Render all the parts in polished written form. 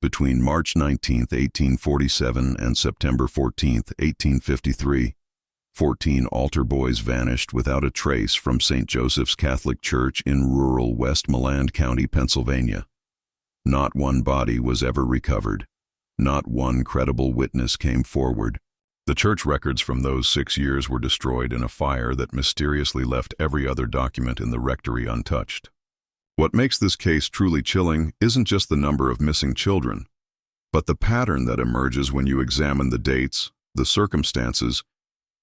Between March 19, 1847 and September 14, 1853, 14 altar boys vanished without a trace from St. Joseph's Catholic Church in rural Westmoreland County, Pennsylvania. Not one body was ever recovered. Not one credible witness came forward. The church records from those 6 years were destroyed in a fire that mysteriously left every other document in the rectory untouched. What makes this case truly chilling isn't just the number of missing children, but the pattern that emerges when you examine the dates, the circumstances,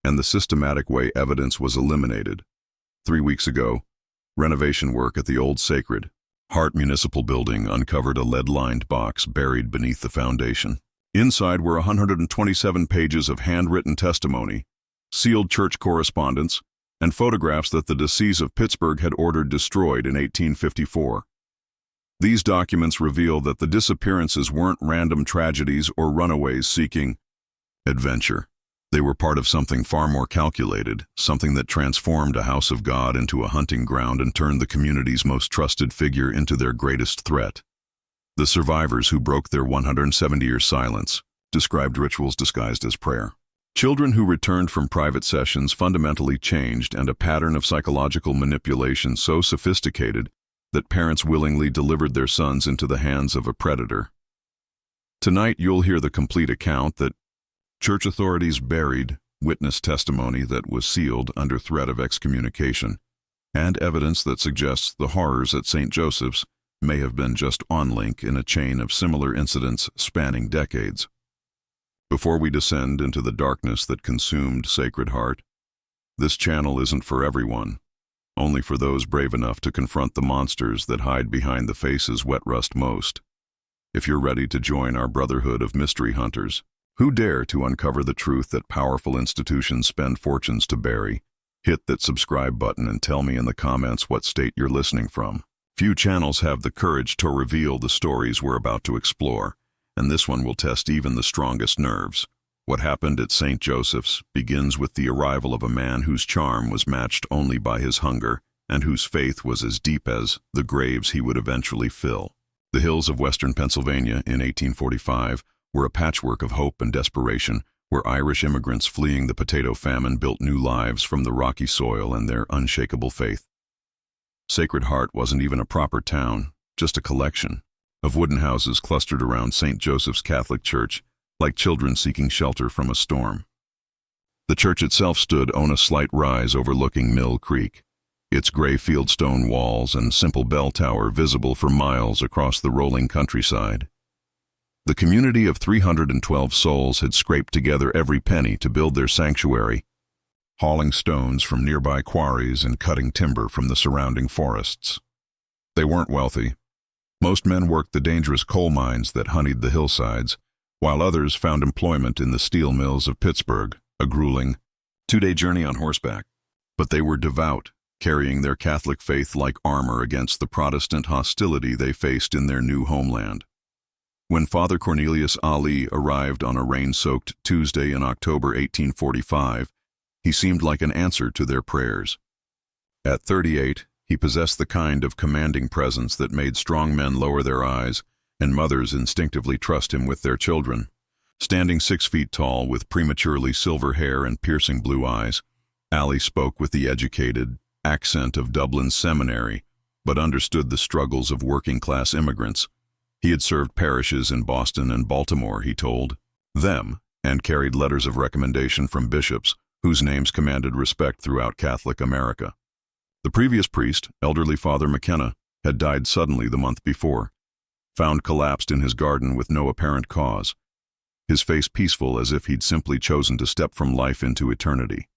and the systematic way evidence was eliminated. 3 weeks ago, renovation work at the old Sacred Heart Municipal Building uncovered a lead-lined box buried beneath the foundation. Inside were 127 pages of handwritten testimony, sealed church correspondence, and photographs that the Diocese of Pittsburgh had ordered destroyed in 1854. These documents reveal that the disappearances weren't random tragedies or runaways seeking adventure. They were part of something far more calculated, something that transformed a house of God into a hunting ground and turned the community's most trusted figure into their greatest threat. The survivors who broke their 170-year silence described rituals disguised as prayer. Children who returned from private sessions fundamentally changed, and a pattern of psychological manipulation so sophisticated that parents willingly delivered their sons into the hands of a predator. Tonight you'll hear the complete account that church authorities buried, witness testimony that was sealed under threat of excommunication, and evidence that suggests the horrors at St. Joseph's may have been just one link in a chain of similar incidents spanning decades. Before we descend into the darkness that consumed Sacred Heart, this channel isn't for everyone, only for those brave enough to confront the monsters that hide behind the faces wet rust most. If you're ready to join our brotherhood of mystery hunters, who dare to uncover the truth that powerful institutions spend fortunes to bury, hit that subscribe button and tell me in the comments what state you're listening from. Few channels have the courage to reveal the stories we're about to explore, and this one will test even the strongest nerves. What happened at St. Joseph's begins with the arrival of a man whose charm was matched only by his hunger, and whose faith was as deep as the graves he would eventually fill. The hills of western Pennsylvania in 1845 were a patchwork of hope and desperation, where Irish immigrants fleeing the potato famine built new lives from the rocky soil and their unshakable faith. Sacred Heart wasn't even a proper town, just a collection of wooden houses clustered around St. Joseph's Catholic Church, like children seeking shelter from a storm. The church itself stood on a slight rise overlooking Mill Creek, its gray fieldstone walls and simple bell tower visible for miles across the rolling countryside. The community of 312 souls had scraped together every penny to build their sanctuary, hauling stones from nearby quarries and cutting timber from the surrounding forests. They weren't wealthy. Most men worked the dangerous coal mines that honeyed the hillsides, while others found employment in the steel mills of Pittsburgh, a grueling 2-day journey on horseback. But they were devout, carrying their Catholic faith like armor against the Protestant hostility they faced in their new homeland. When Father Cornelius O'Malley arrived on a rain-soaked Tuesday in October 1845, he seemed like an answer to their prayers. At 38, he possessed the kind of commanding presence that made strong men lower their eyes and mothers instinctively trust him with their children. Standing 6 feet tall with prematurely silver hair and piercing blue eyes, O'Malley spoke with the educated accent of Dublin's seminary, but understood the struggles of working-class immigrants. He had served parishes in Boston and Baltimore, he told them, and carried letters of recommendation from bishops whose names commanded respect throughout Catholic America. The previous priest, elderly Father McKenna, had died suddenly the month before, found collapsed in his garden with no apparent cause, his face peaceful as if he'd simply chosen to step from life into eternity.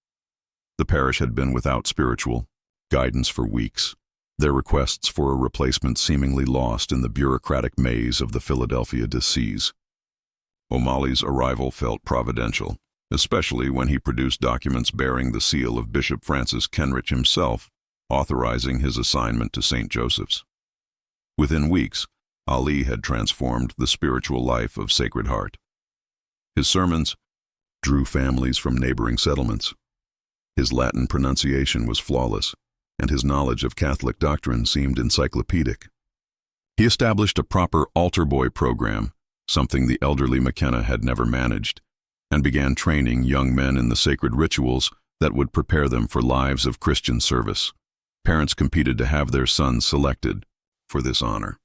The parish had been without spiritual guidance for weeks, their requests for a replacement seemingly lost in the bureaucratic maze of the Philadelphia diocese. O'Malley's arrival felt providential, especially when he produced documents bearing the seal of Bishop Francis Kenrich himself, authorizing his assignment to St. Joseph's. Within weeks, O'Malley had transformed the spiritual life of Sacred Heart. His sermons drew families from neighboring settlements. His Latin pronunciation was flawless, and his knowledge of Catholic doctrine seemed encyclopedic. He established a proper altar boy program, something the elderly McKenna had never managed, and began training young men in the sacred rituals that would prepare them for lives of Christian service. Parents competed to have their sons selected for this honor.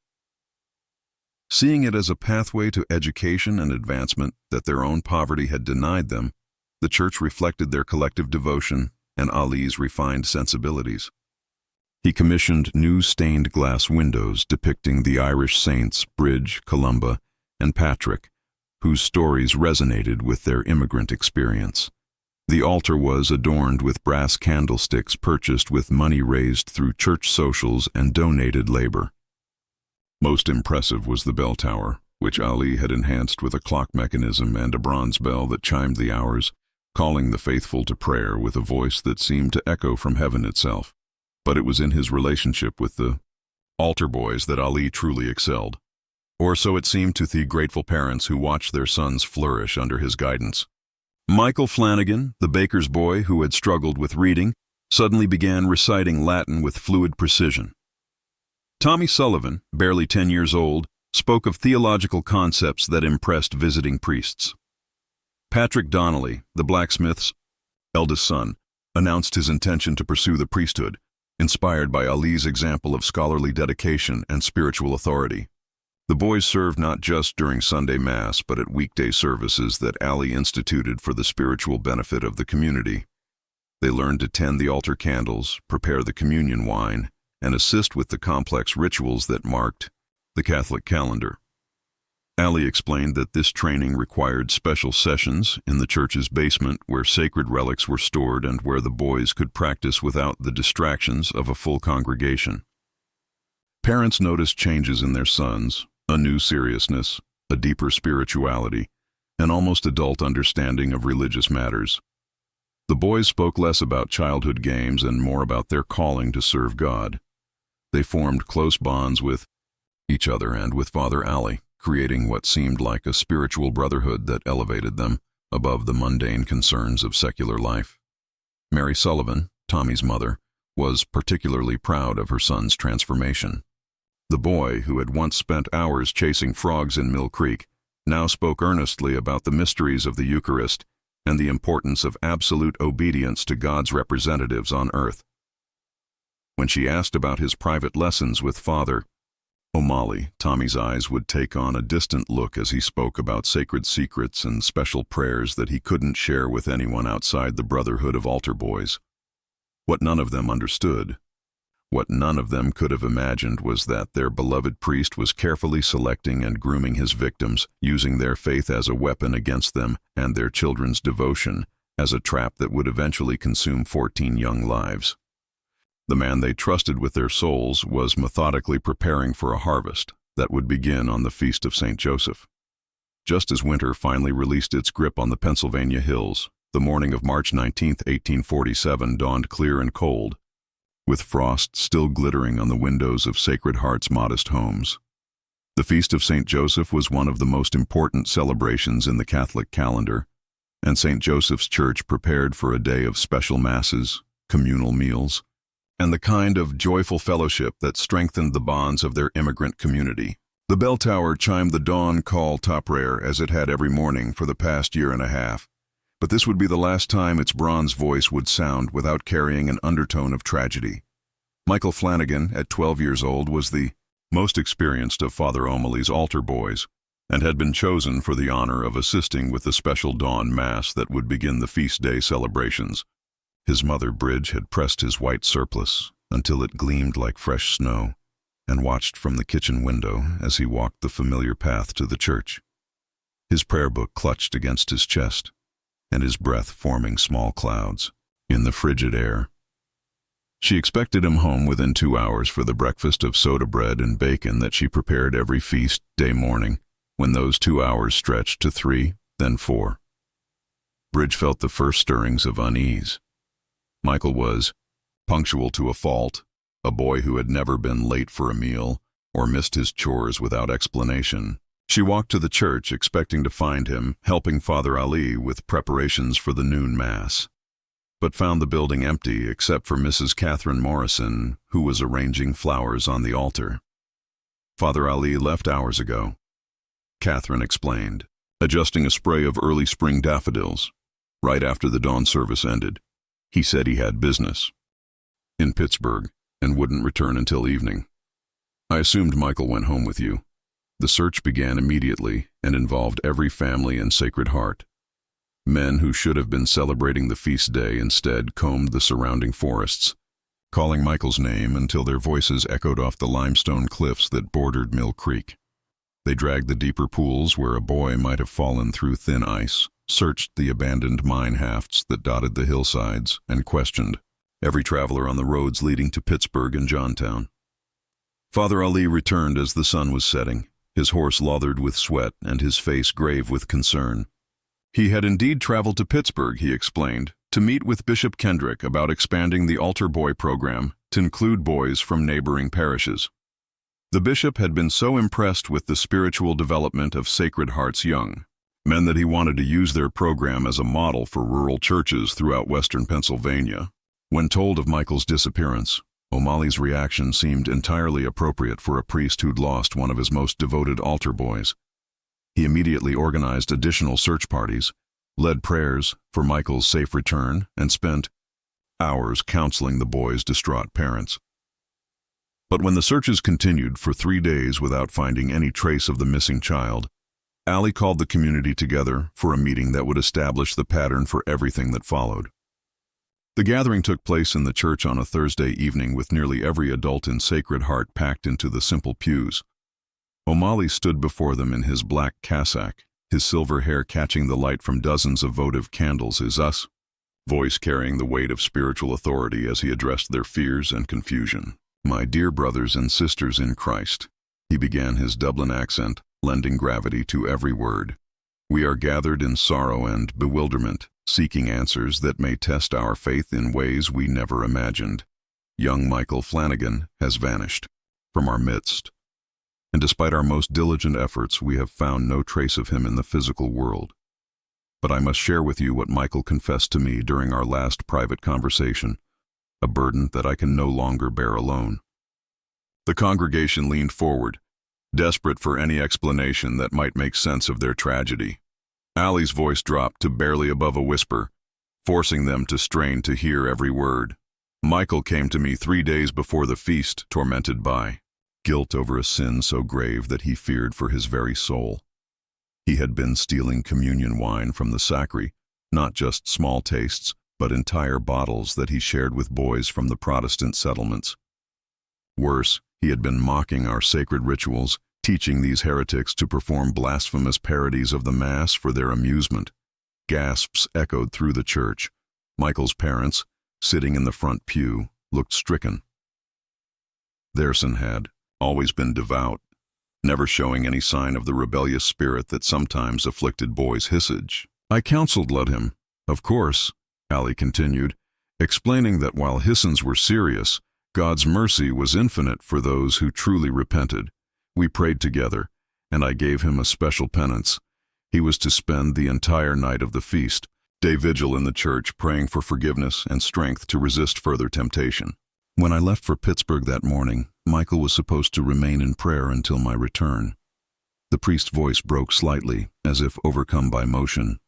Seeing it as a pathway to education and advancement that their own poverty had denied them, the church reflected their collective devotion and Ali's refined sensibilities. He commissioned new stained glass windows depicting the Irish saints Bridge, Columba, and Patrick, whose stories resonated with their immigrant experience. The altar was adorned with brass candlesticks purchased with money raised through church socials and donated labor. Most impressive was the bell tower, which Ali had enhanced with a clock mechanism and a bronze bell that chimed the hours, calling the faithful to prayer with a voice that seemed to echo from heaven itself. But it was in his relationship with the altar boys that Ali truly excelled. Or so it seemed to the grateful parents who watched their sons flourish under his guidance. Michael Flanagan, the baker's boy who had struggled with reading, suddenly began reciting Latin with fluid precision. Tommy Sullivan, barely 10 years old, spoke of theological concepts that impressed visiting priests. Patrick Donnelly, the blacksmith's eldest son, announced his intention to pursue the priesthood, inspired by Ali's example of scholarly dedication and spiritual authority. The boys served not just during Sunday Mass, but at weekday services that Ali instituted for the spiritual benefit of the community. They learned to tend the altar candles, prepare the communion wine, and assist with the complex rituals that marked the Catholic calendar. Ali explained that this training required special sessions in the church's basement where sacred relics were stored and where the boys could practice without the distractions of a full congregation. Parents noticed changes in their sons, a new seriousness, a deeper spirituality, an almost adult understanding of religious matters. The boys spoke less about childhood games and more about their calling to serve God. They formed close bonds with each other and with Father Ali, creating what seemed like a spiritual brotherhood that elevated them above the mundane concerns of secular life. Mary Sullivan, Tommy's mother, was particularly proud of her son's transformation. The boy, who had once spent hours chasing frogs in Mill Creek, now spoke earnestly about the mysteries of the Eucharist and the importance of absolute obedience to God's representatives on earth. When she asked about his private lessons with Father O'Malley, Tommy's eyes would take on a distant look as he spoke about sacred secrets and special prayers that he couldn't share with anyone outside the brotherhood of altar boys. What none of them understood, what none of them could have imagined, was that their beloved priest was carefully selecting and grooming his victims, using their faith as a weapon against them and their children's devotion as a trap that would eventually consume 14 young lives. The man they trusted with their souls was methodically preparing for a harvest that would begin on the Feast of St. Joseph. Just as winter finally released its grip on the Pennsylvania hills, the morning of March 19, 1847 dawned clear and cold, with frost still glittering on the windows of Sacred Heart's modest homes. The Feast of St. Joseph was one of the most important celebrations in the Catholic calendar, and St. Joseph's Church prepared for a day of special masses, communal meals, and the kind of joyful fellowship that strengthened the bonds of their immigrant community. The bell tower chimed the dawn call top rare as it had every morning for the past year and a half, but this would be the last time its bronze voice would sound without carrying an undertone of tragedy. Michael Flanagan, at 12 years old, was the most experienced of Father O'Malley's altar boys, and had been chosen for the honor of assisting with the special dawn mass that would begin the feast day celebrations. His mother, Bridge, had pressed his white surplice until it gleamed like fresh snow, and watched from the kitchen window as he walked the familiar path to the church. His prayer book clutched against his chest, and his breath forming small clouds in the frigid air. She expected him home within 2 hours for the breakfast of soda bread and bacon that she prepared every feast day morning, when those 2 hours stretched to 3, then 4. Bridge felt the first stirrings of unease. Michael was punctual to a fault, a boy who had never been late for a meal or missed his chores without explanation. She walked to the church expecting to find him helping Father Ali with preparations for the noon mass, but found the building empty except for Mrs. Catherine Morrison, who was arranging flowers on the altar. Father Ali left hours ago. Catherine explained, adjusting a spray of early spring daffodils. Right after the dawn service ended, he said he had business in Pittsburgh and wouldn't return until evening. I assumed Michael went home with you. The search began immediately and involved every family in Sacred Heart. Men who should have been celebrating the feast day instead combed the surrounding forests, calling Michael's name until their voices echoed off the limestone cliffs that bordered Mill Creek. They dragged the deeper pools where a boy might have fallen through thin ice, searched the abandoned mine hafts that dotted the hillsides, and questioned every traveler on the roads leading to Pittsburgh and Johntown. Father Ali returned as the sun was setting, his horse lathered with sweat and his face grave with concern. He had indeed traveled to Pittsburgh, he explained, to meet with Bishop Kendrick about expanding the altar boy program to include boys from neighboring parishes. The bishop had been so impressed with the spiritual development of Sacred Heart's young men that he wanted to use their program as a model for rural churches throughout western Pennsylvania. When told of Michael's disappearance, O'Malley's reaction seemed entirely appropriate for a priest who'd lost one of his most devoted altar boys. He immediately organized additional search parties, led prayers for Michael's safe return, and spent hours counseling the boy's distraught parents. But when the searches continued for 3 days without finding any trace of the missing child, Ali called the community together for a meeting that would establish the pattern for everything that followed. The gathering took place in the church on a Thursday evening with nearly every adult in Sacred Heart packed into the simple pews. O'Malley stood before them in his black cassock, his silver hair catching the light from dozens of votive candles, his voice carrying the weight of spiritual authority as he addressed their fears and confusion. "My dear brothers and sisters in Christ," he began, his Dublin accent lending gravity to every word. "We are gathered in sorrow and bewilderment, seeking answers that may test our faith in ways we never imagined. Young Michael Flanagan has vanished from our midst, and despite our most diligent efforts, we have found no trace of him in the physical world. But I must share with you what Michael confessed to me during our last private conversation, a burden that I can no longer bear alone." The congregation leaned forward, desperate for any explanation that might make sense of their tragedy. Ali's voice dropped to barely above a whisper, forcing them to strain to hear every word. "Michael came to me 3 days before the feast, tormented by guilt over a sin so grave that he feared for his very soul. He had been stealing communion wine from the sacristy, not just small tastes, but entire bottles that he shared with boys from the Protestant settlements. Worse, he had been mocking our sacred rituals, teaching these heretics to perform blasphemous parodies of the Mass for their amusement." Gasps echoed through the church. Michael's parents, sitting in the front pew, looked stricken. Their son had always been devout, never showing any sign of the rebellious spirit that sometimes afflicted boys' hissage. "I counseled him, of course," Ali continued, explaining that while his sins were serious, God's mercy was infinite for those who truly repented. "We prayed together, and I gave him a special penance. He was to spend the entire night of the feast, day vigil in the church, praying for forgiveness and strength to resist further temptation. When I left for Pittsburgh that morning, Michael was supposed to remain in prayer until my return." The priest's voice broke slightly, as if overcome by emotion.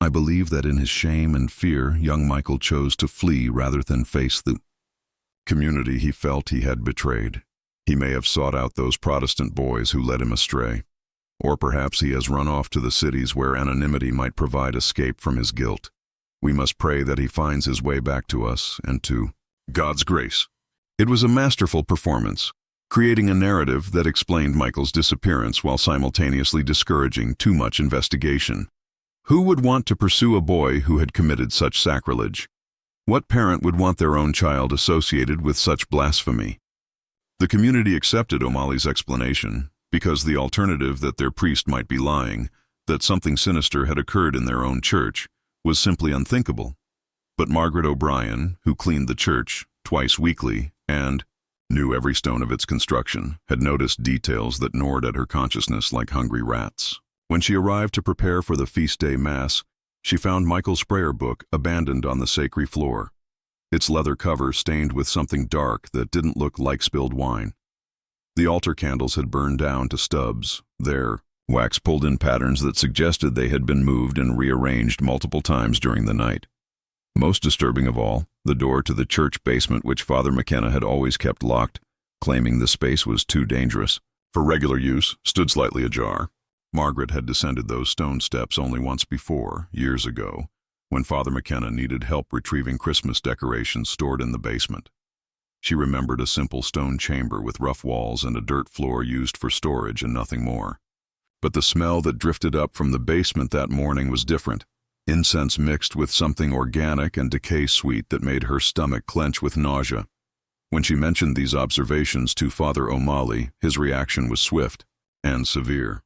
"I believe that in his shame and fear, young Michael chose to flee rather than face the community he felt he had betrayed. He may have sought out those Protestant boys who led him astray. Or perhaps he has run off to the cities where anonymity might provide escape from his guilt. We must pray that he finds his way back to us and to God's grace." It was a masterful performance, creating a narrative that explained Michael's disappearance while simultaneously discouraging too much investigation. Who would want to pursue a boy who had committed such sacrilege? What parent would want their own child associated with such blasphemy? The community accepted O'Malley's explanation, because the alternative that their priest might be lying, that something sinister had occurred in their own church, was simply unthinkable. But Margaret O'Brien, who cleaned the church twice weekly and knew every stone of its construction, had noticed details that gnawed at her consciousness like hungry rats. When she arrived to prepare for the feast day mass, she found Michael's prayer book abandoned on the sacred floor, its leather cover stained with something dark that didn't look like spilled wine. The altar candles had burned down to stubs, their wax pulled-in patterns that suggested they had been moved and rearranged multiple times during the night. Most disturbing of all, the door to the church basement, which Father McKenna had always kept locked, claiming the space was too dangerous for regular use, stood slightly ajar. Margaret had descended those stone steps only once before, years ago, when Father McKenna needed help retrieving Christmas decorations stored in the basement. She remembered a simple stone chamber with rough walls and a dirt floor used for storage and nothing more. But the smell that drifted up from the basement that morning was different. Incense mixed with something organic and decay-sweet that made her stomach clench with nausea. When she mentioned these observations to Father O'Malley, his reaction was swift and severe.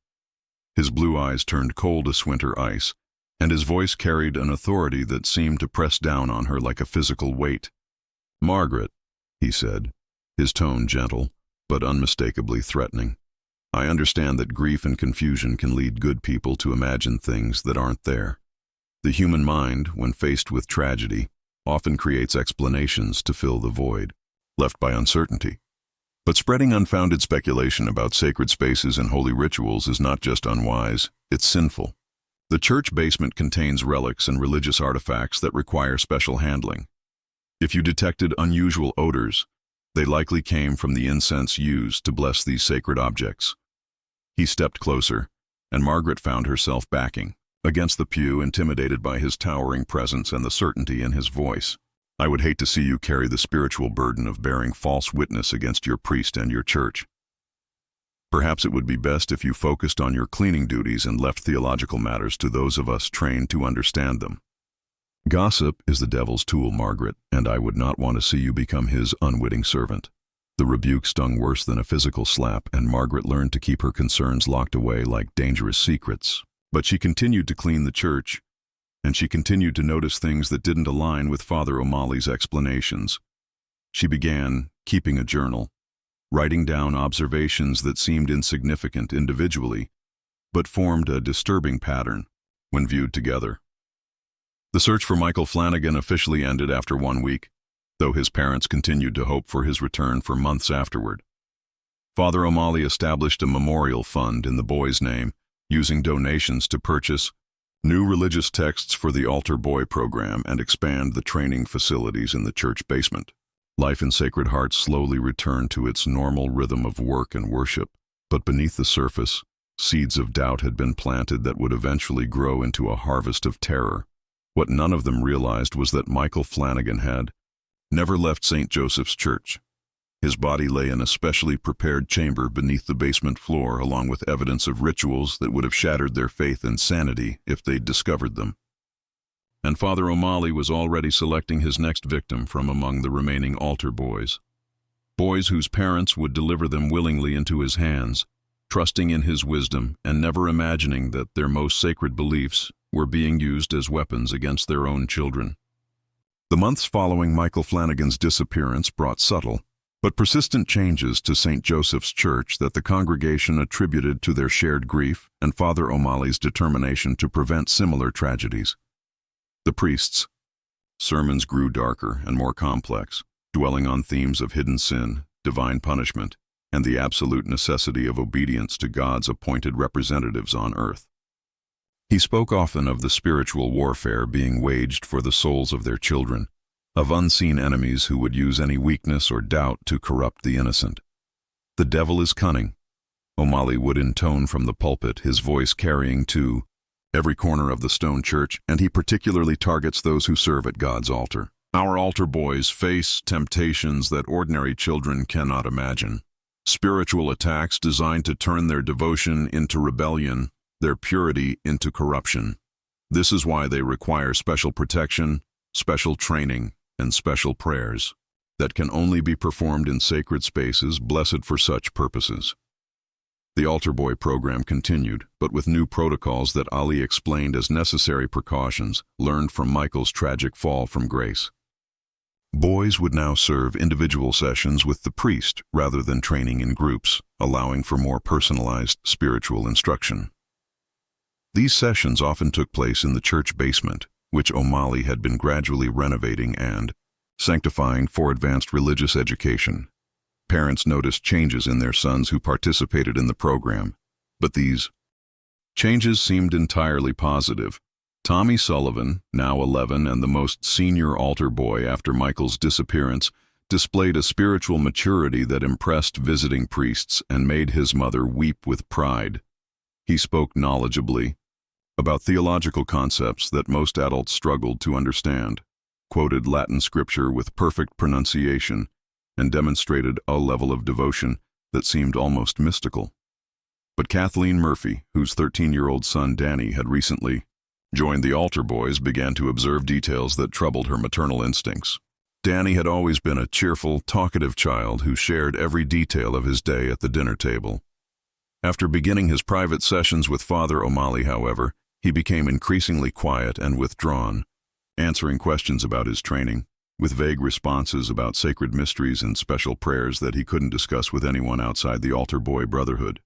His blue eyes turned cold as winter ice, and his voice carried an authority that seemed to press down on her like a physical weight. "Margaret," he said, his tone gentle, but unmistakably threatening, "I understand that grief and confusion can lead good people to imagine things that aren't there. The human mind, when faced with tragedy, often creates explanations to fill the void left by uncertainty. But spreading unfounded speculation about sacred spaces and holy rituals is not just unwise, it's sinful. The church basement contains relics and religious artifacts that require special handling. If you detected unusual odors, they likely came from the incense used to bless these sacred objects." He stepped closer, and Margaret found herself backing against the pew, intimidated by his towering presence and the certainty in his voice. "I would hate to see you carry the spiritual burden of bearing false witness against your priest and your church. Perhaps it would be best if you focused on your cleaning duties and left theological matters to those of us trained to understand them. Gossip is the devil's tool, Margaret, and I would not want to see you become his unwitting servant." The rebuke stung worse than a physical slap, and Margaret learned to keep her concerns locked away like dangerous secrets. But she continued to clean the church, and she continued to notice things that didn't align with Father O'Malley's explanations. She began keeping a journal, writing down observations that seemed insignificant individually, but formed a disturbing pattern when viewed together. The search for Michael Flanagan officially ended after 1 week, though his parents continued to hope for his return for months afterward. Father O'Malley established a memorial fund in the boy's name, using donations to purchase new religious texts for the Altar Boy program and expand the training facilities in the church basement. Life in Sacred Heart slowly returned to its normal rhythm of work and worship, but beneath the surface, seeds of doubt had been planted that would eventually grow into a harvest of terror. What none of them realized was that Michael Flanagan had never left St. Joseph's Church. His body lay in a specially prepared chamber beneath the basement floor, along with evidence of rituals that would have shattered their faith and sanity if they'd discovered them. And Father O'Malley was already selecting his next victim from among the remaining altar boys. Boys whose parents would deliver them willingly into his hands, trusting in his wisdom and never imagining that their most sacred beliefs were being used as weapons against their own children. The months following Michael Flanagan's disappearance brought subtle but persistent changes to St. Joseph's Church that the congregation attributed to their shared grief and Father O'Malley's determination to prevent similar tragedies. The priests' sermons grew darker and more complex, dwelling on themes of hidden sin, divine punishment, and the absolute necessity of obedience to God's appointed representatives on earth. He spoke often of the spiritual warfare being waged for the souls of their children, of unseen enemies who would use any weakness or doubt to corrupt the innocent. "The devil is cunning," O'Malley would intone from the pulpit, his voice carrying to every corner of the stone church, and he particularly targets those who serve at God's altar. "Our altar boys face temptations that ordinary children cannot imagine. Spiritual attacks designed to turn their devotion into rebellion, their purity into corruption. This is why they require special protection, special training, and special prayers that can only be performed in sacred spaces blessed for such purposes." The Altar Boy program continued, but with new protocols that Ali explained as necessary precautions learned from Michael's tragic fall from grace. Boys would now serve individual sessions with the priest rather than training in groups, allowing for more personalized spiritual instruction. These sessions often took place in the church basement, which O'Malley had been gradually renovating and sanctifying for advanced religious education. Parents noticed changes in their sons who participated in the program, but these Changes seemed entirely positive. Tommy Sullivan, now 11 and the most senior altar boy after Michael's disappearance, displayed a spiritual maturity that impressed visiting priests and made his mother weep with pride. He spoke knowledgeably about theological concepts that most adults struggled to understand, quoted Latin scripture with perfect pronunciation, and demonstrated a level of devotion that seemed almost mystical. But Kathleen Murphy, whose 13-year-old son Danny had recently joined the altar boys, began to observe details that troubled her maternal instincts. Danny had always been a cheerful, talkative child who shared every detail of his day at the dinner table. After beginning his private sessions with Father O'Malley, however, he became increasingly quiet and withdrawn, answering questions about his training, with vague responses about sacred mysteries and special prayers that he couldn't discuss with anyone outside the altar boy brotherhood.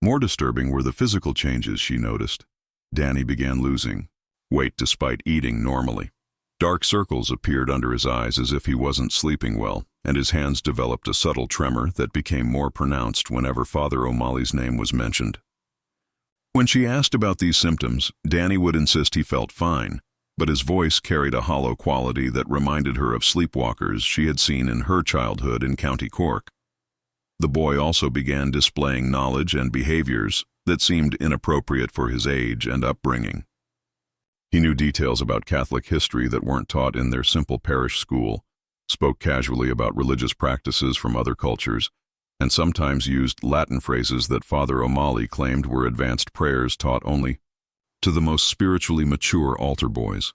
More disturbing were the physical changes she noticed. Danny began losing weight despite eating normally. Dark circles appeared under his eyes as if he wasn't sleeping well, and his hands developed a subtle tremor that became more pronounced whenever Father O'Malley's name was mentioned. When she asked about these symptoms, Danny would insist he felt fine, but his voice carried a hollow quality that reminded her of sleepwalkers she had seen in her childhood in County Cork. The boy also began displaying knowledge and behaviors that seemed inappropriate for his age and upbringing. He knew details about Catholic history that weren't taught in their simple parish school, spoke casually about religious practices from other cultures, and sometimes used Latin phrases that Father O'Malley claimed were advanced prayers taught only to the most spiritually mature altar boys.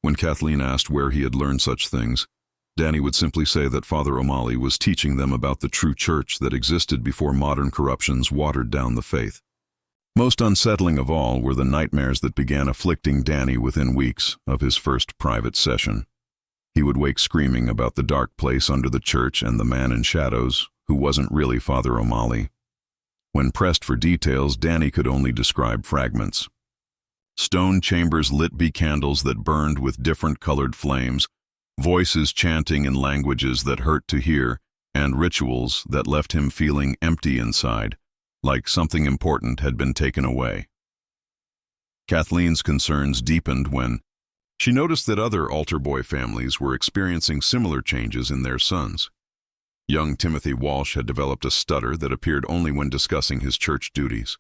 When Kathleen asked where he had learned such things, Danny would simply say that Father O'Malley was teaching them about the true church that existed before modern corruptions watered down the faith. Most unsettling of all were the nightmares that began afflicting Danny within weeks of his first private session. He would wake screaming about the dark place under the church and the man in shadows, who wasn't really Father O'Malley. When pressed for details, Danny could only describe fragments. Stone chambers lit by candles that burned with different colored flames, voices chanting in languages that hurt to hear, and rituals that left him feeling empty inside, like something important had been taken away. Kathleen's concerns deepened when she noticed that other altar boy families were experiencing similar changes in their sons. Young Timothy Walsh had developed a stutter that appeared only when discussing his church duties.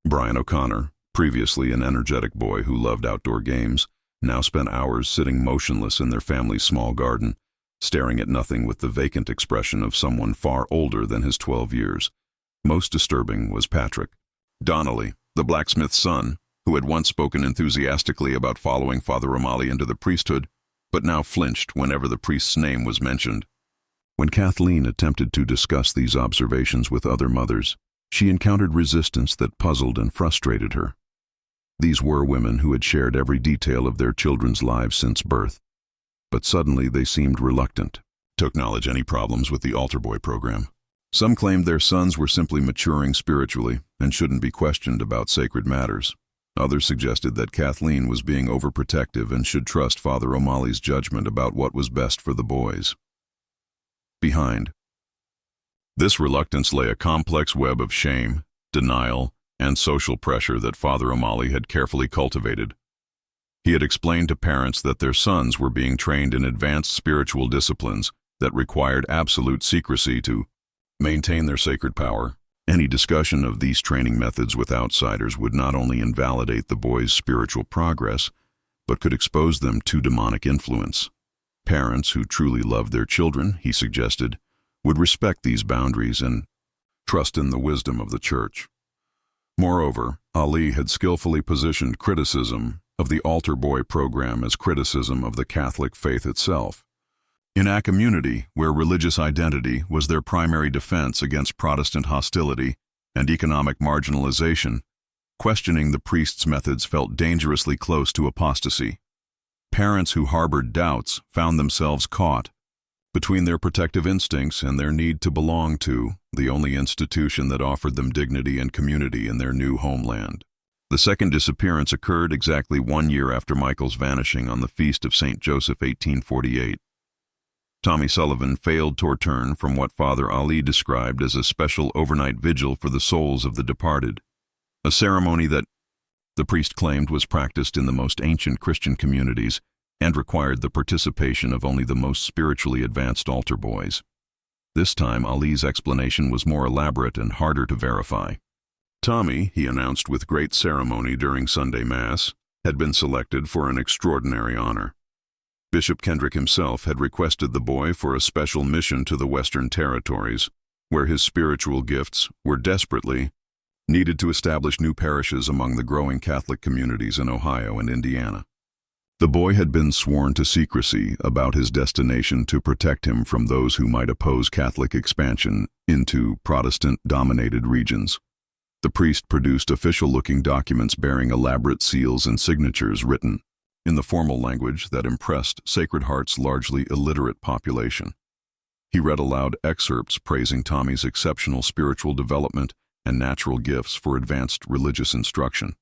Brian O'Connor, previously an energetic boy who loved outdoor games, now spent hours sitting motionless in their family's small garden, staring at nothing with the vacant expression of someone far older than his 12 years. Most disturbing was Patrick Donnelly, the blacksmith's son, who had once spoken enthusiastically about following Father O'Malley into the priesthood, but now flinched whenever the priest's name was mentioned. When Kathleen attempted to discuss these observations with other mothers, she encountered resistance that puzzled and frustrated her. These were women who had shared every detail of their children's lives since birth, but suddenly they seemed reluctant to acknowledge any problems with the altar boy program. Some claimed their sons were simply maturing spiritually and shouldn't be questioned about sacred matters. Others suggested that Kathleen was being overprotective and should trust Father O'Malley's judgment about what was best for the boys. Behind this reluctance lay a complex web of shame, denial, and social pressure that Father O'Malley had carefully cultivated. He had explained to parents that their sons were being trained in advanced spiritual disciplines that required absolute secrecy to maintain their sacred power. Any discussion of these training methods with outsiders would not only invalidate the boys' spiritual progress, but could expose them to demonic influence. Parents who truly loved their children, he suggested, would respect these boundaries and trust in the wisdom of the church. Moreover, Ali had skillfully positioned criticism of the altar boy program as criticism of the Catholic faith itself. In a community where religious identity was their primary defense against Protestant hostility and economic marginalization, questioning the priest's methods felt dangerously close to apostasy. Parents who harbored doubts found themselves caught between their protective instincts and their need to belong to the only institution that offered them dignity and community in their new homeland. The second disappearance occurred exactly 1 year after Michael's vanishing on the feast of St. Joseph, 1848. Tommy Sullivan failed to return from what Father Ali described as a special overnight vigil for the souls of the departed. a ceremony that the priest claimed was practiced in the most ancient Christian communities and required the participation of only the most spiritually advanced altar boys. This time, Ali's explanation was more elaborate and harder to verify. Tommy, he announced with great ceremony during Sunday Mass, had been selected for an extraordinary honor. Bishop Kendrick himself had requested the boy for a special mission to the Western Territories, where his spiritual gifts were desperately needed to establish new parishes among the growing Catholic communities in Ohio and Indiana. The boy had been sworn to secrecy about his destination to protect him from those who might oppose Catholic expansion into Protestant-dominated regions. The priest produced official-looking documents bearing elaborate seals and signatures written in the formal language that impressed Sacred Heart's largely illiterate population. He read aloud excerpts praising Tommy's exceptional spiritual development and natural gifts for advanced religious instruction.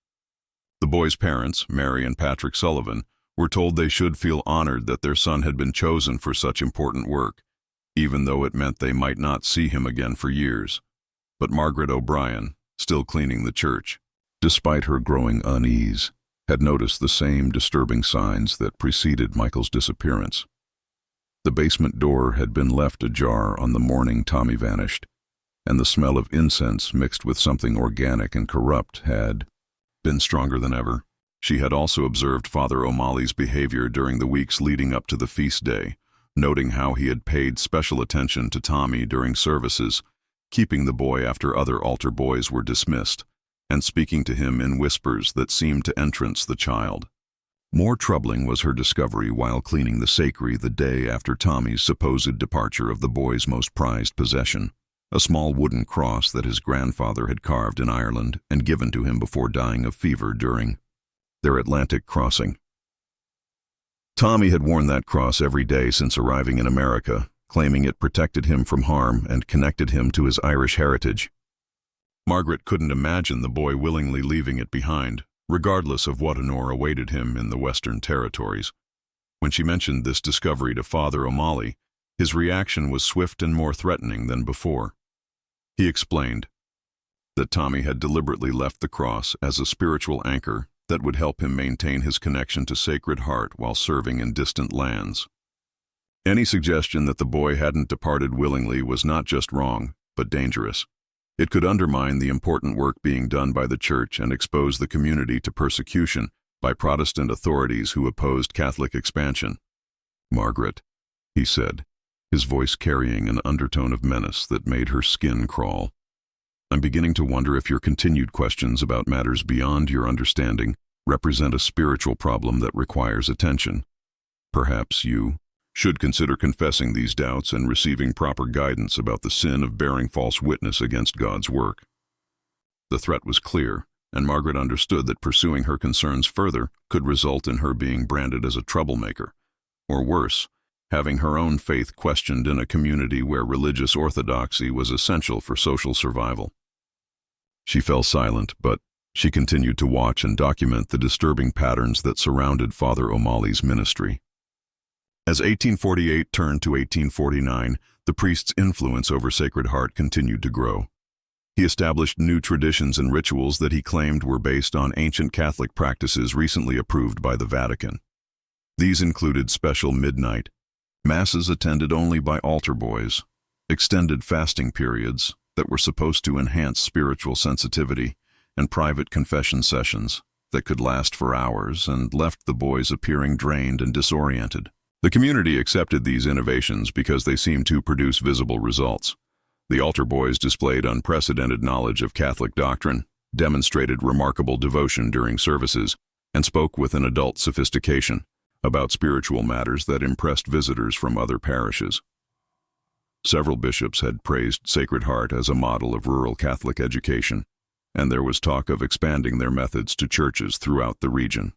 The boy's parents, Mary and Patrick Sullivan, were told they should feel honored that their son had been chosen for such important work, even though it meant they might not see him again for years. But Margaret O'Brien, still cleaning the church, despite her growing unease, had noticed the same disturbing signs that preceded Michael's disappearance. The basement door had been left ajar on the morning Tommy vanished, and the smell of incense mixed with something organic and corrupt had been stronger than ever. She had also observed Father O'Malley's behavior during the weeks leading up to the feast day, noting how he had paid special attention to Tommy during services, keeping the boy after other altar boys were dismissed, and speaking to him in whispers that seemed to entrance the child. More troubling was her discovery while cleaning the sacristy the day after Tommy's supposed departure of the boy's most prized possession, a small wooden cross that his grandfather had carved in Ireland and given to him before dying of fever during their Atlantic crossing. Tommy had worn that cross every day since arriving in America, claiming it protected him from harm and connected him to his Irish heritage. Margaret couldn't imagine the boy willingly leaving it behind, regardless of what honor awaited him in the Western Territories. When she mentioned this discovery to Father O'Malley, his reaction was swift and more threatening than before. He explained that Tommy had deliberately left the cross as a spiritual anchor that would help him maintain his connection to Sacred Heart while serving in distant lands. Any suggestion that the boy hadn't departed willingly was not just wrong, but dangerous. It could undermine the important work being done by the Church and expose the community to persecution by Protestant authorities who opposed Catholic expansion. "Margaret," he said, his voice carrying an undertone of menace that made her skin crawl, "I'm beginning to wonder if your continued questions about matters beyond your understanding represent a spiritual problem that requires attention. Perhaps you should consider confessing these doubts and receiving proper guidance about the sin of bearing false witness against God's work." The threat was clear, and Margaret understood that pursuing her concerns further could result in her being branded as a troublemaker, or worse, having her own faith questioned in a community where religious orthodoxy was essential for social survival. She fell silent, but she continued to watch and document the disturbing patterns that surrounded Father O'Malley's ministry. As 1848 turned to 1849, the priest's influence over Sacred Heart continued to grow. He established new traditions and rituals that he claimed were based on ancient Catholic practices recently approved by the Vatican. These included special midnight masses attended only by altar boys, extended fasting periods that were supposed to enhance spiritual sensitivity, and private confession sessions that could last for hours and left the boys appearing drained and disoriented. The community accepted these innovations because they seemed to produce visible results. The altar boys displayed unprecedented knowledge of Catholic doctrine, demonstrated remarkable devotion during services, and spoke with an adult sophistication about spiritual matters that impressed visitors from other parishes. Several bishops had praised Sacred Heart as a model of rural Catholic education, and there was talk of expanding their methods to churches throughout the region.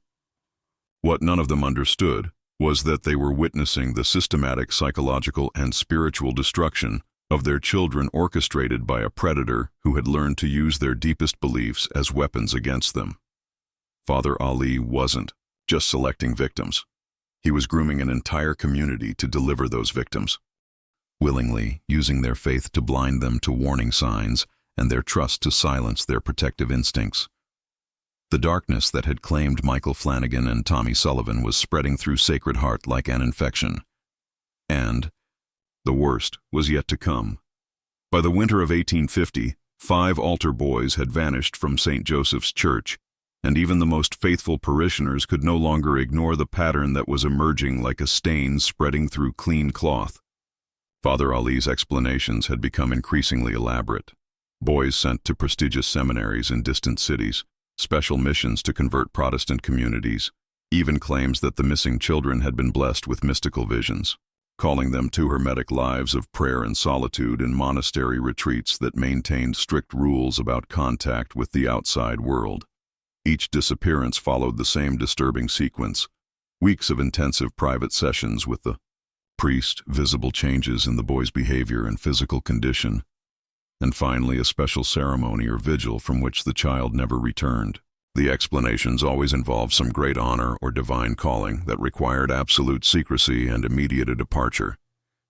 What none of them understood was that they were witnessing the systematic psychological and spiritual destruction of their children orchestrated by a predator who had learned to use their deepest beliefs as weapons against them. Father Ali wasn't just selecting victims. He was grooming an entire community to deliver those victims, willingly using their faith to blind them to warning signs and their trust to silence their protective instincts. The darkness that had claimed Michael Flanagan and Tommy Sullivan was spreading through Sacred Heart like an infection. And the worst was yet to come. By the winter of 1850, 5 altar boys had vanished from St. Joseph's Church, and even the most faithful parishioners could no longer ignore the pattern that was emerging like a stain spreading through clean cloth. Father Ali's explanations had become increasingly elaborate. Boys sent to prestigious seminaries in distant cities, special missions to convert Protestant communities, even claims that the missing children had been blessed with mystical visions, calling them to hermetic lives of prayer and solitude in monastery retreats that maintained strict rules about contact with the outside world. Each disappearance followed the same disturbing sequence: weeks of intensive private sessions with the priest, visible changes in the boy's behavior and physical condition, and finally a special ceremony or vigil from which the child never returned. The explanations always involved some great honor or divine calling that required absolute secrecy and immediate departure.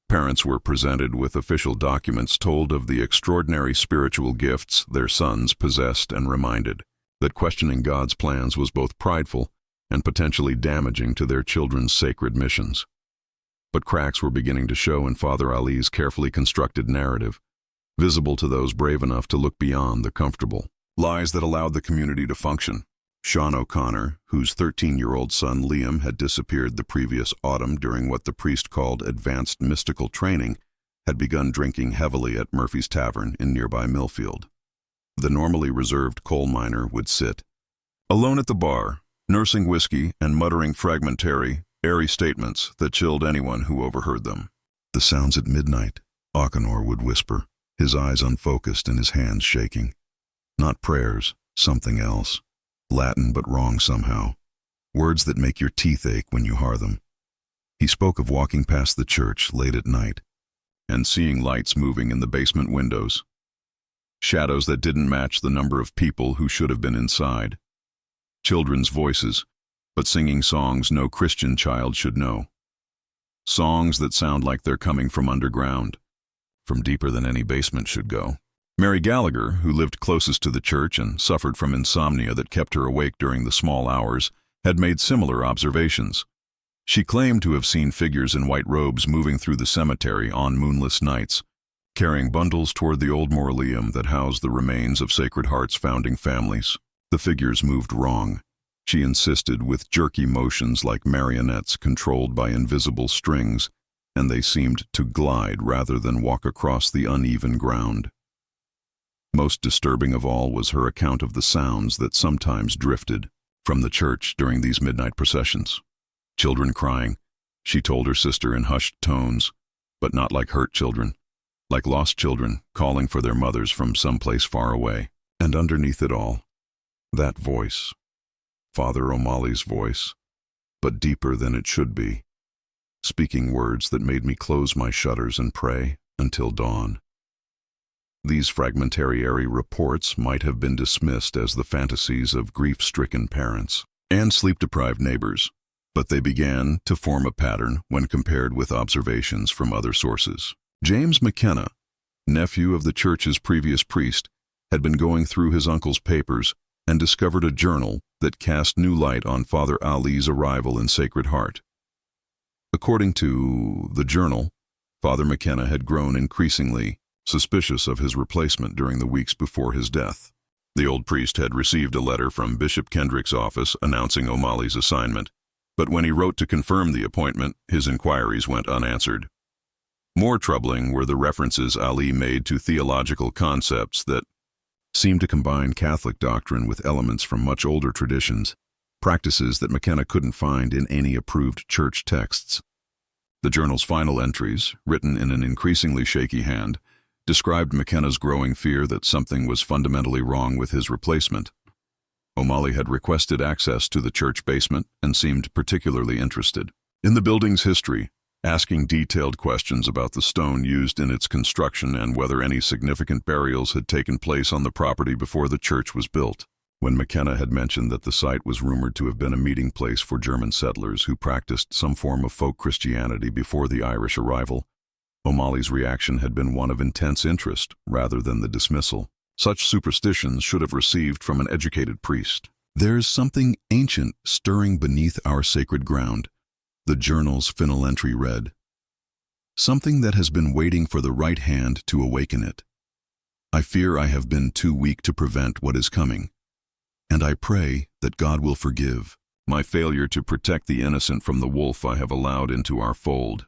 Parents were presented with official documents told of the extraordinary spiritual gifts their sons possessed and reminded that questioning God's plans was both prideful and potentially damaging to their children's sacred missions. But cracks were beginning to show in Father Ali's carefully constructed narrative, visible to those brave enough to look beyond the comfortable. Lies that allowed the community to function. Sean O'Connor, whose 13-year-old son Liam had disappeared the previous autumn during what the priest called advanced mystical training, had begun drinking heavily at Murphy's Tavern in nearby Millfield. The normally reserved coal miner would sit alone at the bar, nursing whiskey and muttering fragmentary, airy statements that chilled anyone who overheard them. "The sounds at midnight," O'Connor would whisper, his eyes unfocused and his hands shaking. Not prayers, something else. Latin but wrong somehow. Words that make your teeth ache when you hear them. He spoke of walking past the church late at night and seeing lights moving in the basement windows. Shadows that didn't match the number of people who should have been inside. Children's voices, but singing songs no Christian child should know. Songs that sound like they're coming from underground, from deeper than any basement should go. Mary Gallagher, who lived closest to the church and suffered from insomnia that kept her awake during the small hours, had made similar observations. She claimed to have seen figures in white robes moving through the cemetery on moonless nights, carrying bundles toward the old mausoleum that housed the remains of Sacred Heart's founding families. The figures moved wrong, she insisted, with jerky motions like marionettes controlled by invisible strings, and they seemed to glide rather than walk across the uneven ground. Most disturbing of all was her account of the sounds that sometimes drifted from the church during these midnight processions. Children crying, she told her sister in hushed tones, but not like hurt children, like lost children calling for their mothers from someplace far away. And underneath it all, that voice, Father O'Malley's voice, but deeper than it should be, speaking words that made me close my shutters and pray until dawn. These fragmentary reports might have been dismissed as the fantasies of grief-stricken parents and sleep-deprived neighbors, but they began to form a pattern when compared with observations from other sources. James McKenna, nephew of the church's previous priest, had been going through his uncle's papers and discovered a journal that cast new light on Father Ali's arrival in Sacred Heart. According to the journal, Father McKenna had grown increasingly suspicious of his replacement during the weeks before his death. The old priest had received a letter from Bishop Kendrick's office announcing O'Malley's assignment, but when he wrote to confirm the appointment, his inquiries went unanswered. More troubling were the references Ali made to theological concepts that seemed to combine Catholic doctrine with elements from much older traditions, practices that McKenna couldn't find in any approved church texts. The journal's final entries, written in an increasingly shaky hand, described McKenna's growing fear that something was fundamentally wrong with his replacement. O'Malley had requested access to the church basement and seemed particularly interested in the building's history, asking detailed questions about the stone used in its construction and whether any significant burials had taken place on the property before the church was built. When McKenna had mentioned that the site was rumored to have been a meeting place for German settlers who practiced some form of folk Christianity before the Irish arrival, O'Malley's reaction had been one of intense interest rather than the dismissal. Such superstitions should have received from an educated priest. There's something ancient stirring beneath our sacred ground, the journal's final entry read. Something that has been waiting for the right hand to awaken it. I fear I have been too weak to prevent what is coming, and I pray that God will forgive my failure to protect the innocent from the wolf I have allowed into our fold.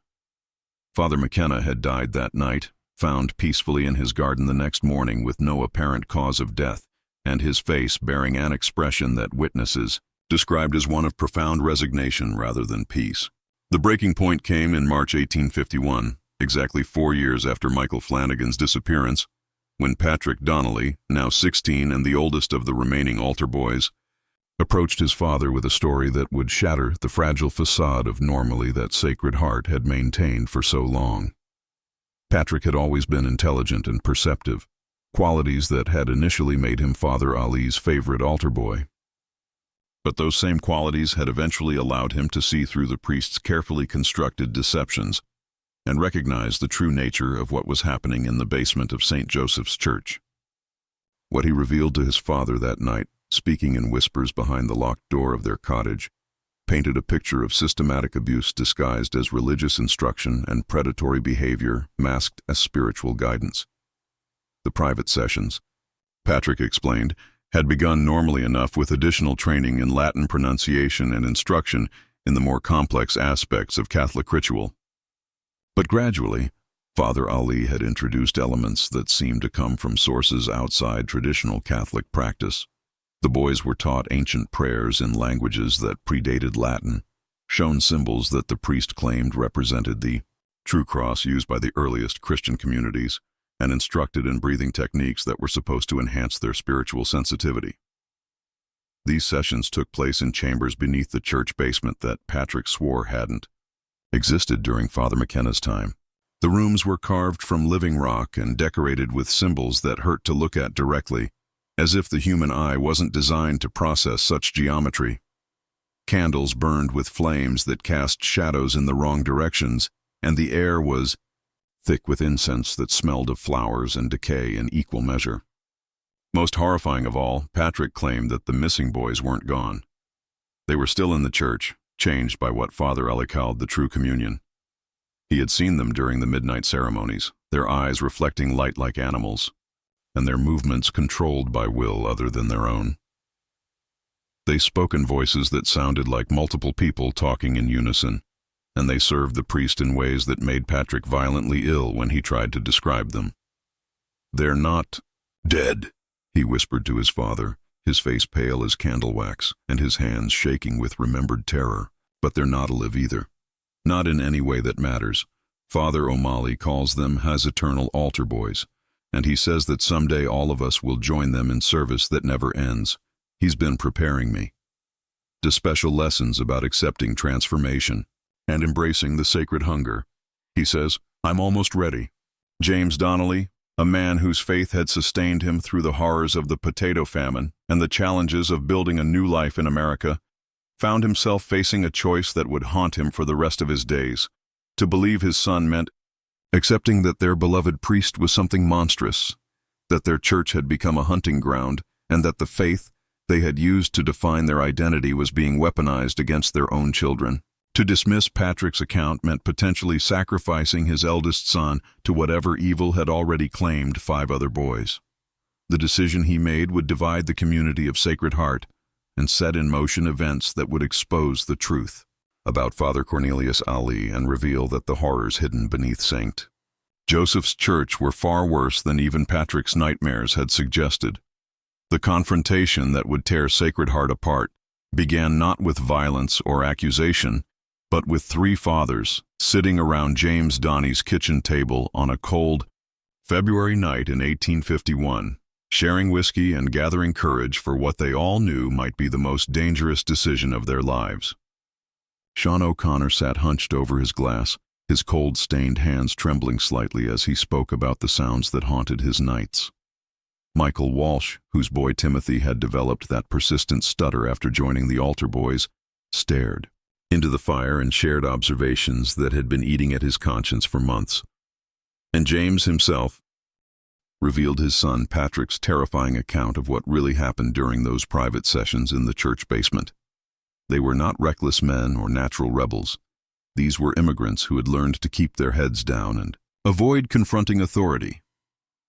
Father McKenna had died that night, found peacefully in his garden the next morning with no apparent cause of death, and his face bearing an expression that witnesses described as one of profound resignation rather than peace. The breaking point came in March 1851, exactly 4 years after Michael Flanagan's disappearance, when Patrick Donnelly, now 16 and the oldest of the remaining altar boys, approached his father with a story that would shatter the fragile facade of normalcy that Sacred Heart had maintained for so long. Patrick had always been intelligent and perceptive, qualities that had initially made him Father Ali's favorite altar boy. But those same qualities had eventually allowed him to see through the priest's carefully constructed deceptions and recognize the true nature of what was happening in the basement of St. Joseph's Church. What he revealed to his father that night, speaking in whispers behind the locked door of their cottage, painted a picture of systematic abuse disguised as religious instruction and predatory behavior masked as spiritual guidance. The private sessions, Patrick explained, had begun normally enough with additional training in Latin pronunciation and instruction in the more complex aspects of Catholic ritual. But gradually, Father Ali had introduced elements that seemed to come from sources outside traditional Catholic practice. The boys were taught ancient prayers in languages that predated Latin, shown symbols that the priest claimed represented the true cross used by the earliest Christian communities, and instructed in breathing techniques that were supposed to enhance their spiritual sensitivity. These sessions took place in chambers beneath the church basement that Patrick swore hadn't existed during Father McKenna's time. The rooms were carved from living rock and decorated with symbols that hurt to look at directly, as if the human eye wasn't designed to process such geometry. Candles burned with flames that cast shadows in the wrong directions, and the air was thick with incense that smelled of flowers and decay in equal measure. Most horrifying of all, Patrick claimed that the missing boys weren't gone. They were still in the church, changed by what Father Ali called the true communion. He had seen them during the midnight ceremonies, their eyes reflecting light like animals, and their movements controlled by will other than their own. They spoke in voices that sounded like multiple people talking in unison, and they served the priest in ways that made Patrick violently ill when he tried to describe them. "They're not dead," he whispered to his father, his face pale as candle wax and his hands shaking with remembered terror. "But they're not alive either. Not in any way that matters. Father O'Malley calls them his eternal altar boys, and he says that someday all of us will join them in service that never ends. He's been preparing me to special lessons about accepting transformation and embracing the sacred hunger. He says, I'm almost ready." James Donnelly, a man whose faith had sustained him through the horrors of the potato famine and the challenges of building a new life in America, found himself facing a choice that would haunt him for the rest of his days. To believe his son meant accepting that their beloved priest was something monstrous, that their church had become a hunting ground, and that the faith they had used to define their identity was being weaponized against their own children. To dismiss Patrick's account meant potentially sacrificing his eldest son to whatever evil had already claimed 5 other boys. The decision he made would divide the community of Sacred Heart and set in motion events that would expose the truth about Father Cornelius O'Malley and reveal that the horrors hidden beneath St. Joseph's Church were far worse than even Patrick's nightmares had suggested. The confrontation that would tear Sacred Heart apart began not with violence or accusation, but with 3 fathers sitting around James Donnie's kitchen table on a cold February night in 1851, sharing whiskey and gathering courage for what they all knew might be the most dangerous decision of their lives. Sean O'Connor sat hunched over his glass, his cold-stained hands trembling slightly as he spoke about the sounds that haunted his nights. Michael Walsh, whose boy Timothy had developed that persistent stutter after joining the altar boys, stared into the fire and shared observations that had been eating at his conscience for months. And James himself, revealed his son Patrick's terrifying account of what really happened during those private sessions in the church basement. They were not reckless men or natural rebels. These were immigrants who had learned to keep their heads down and avoid confronting authority.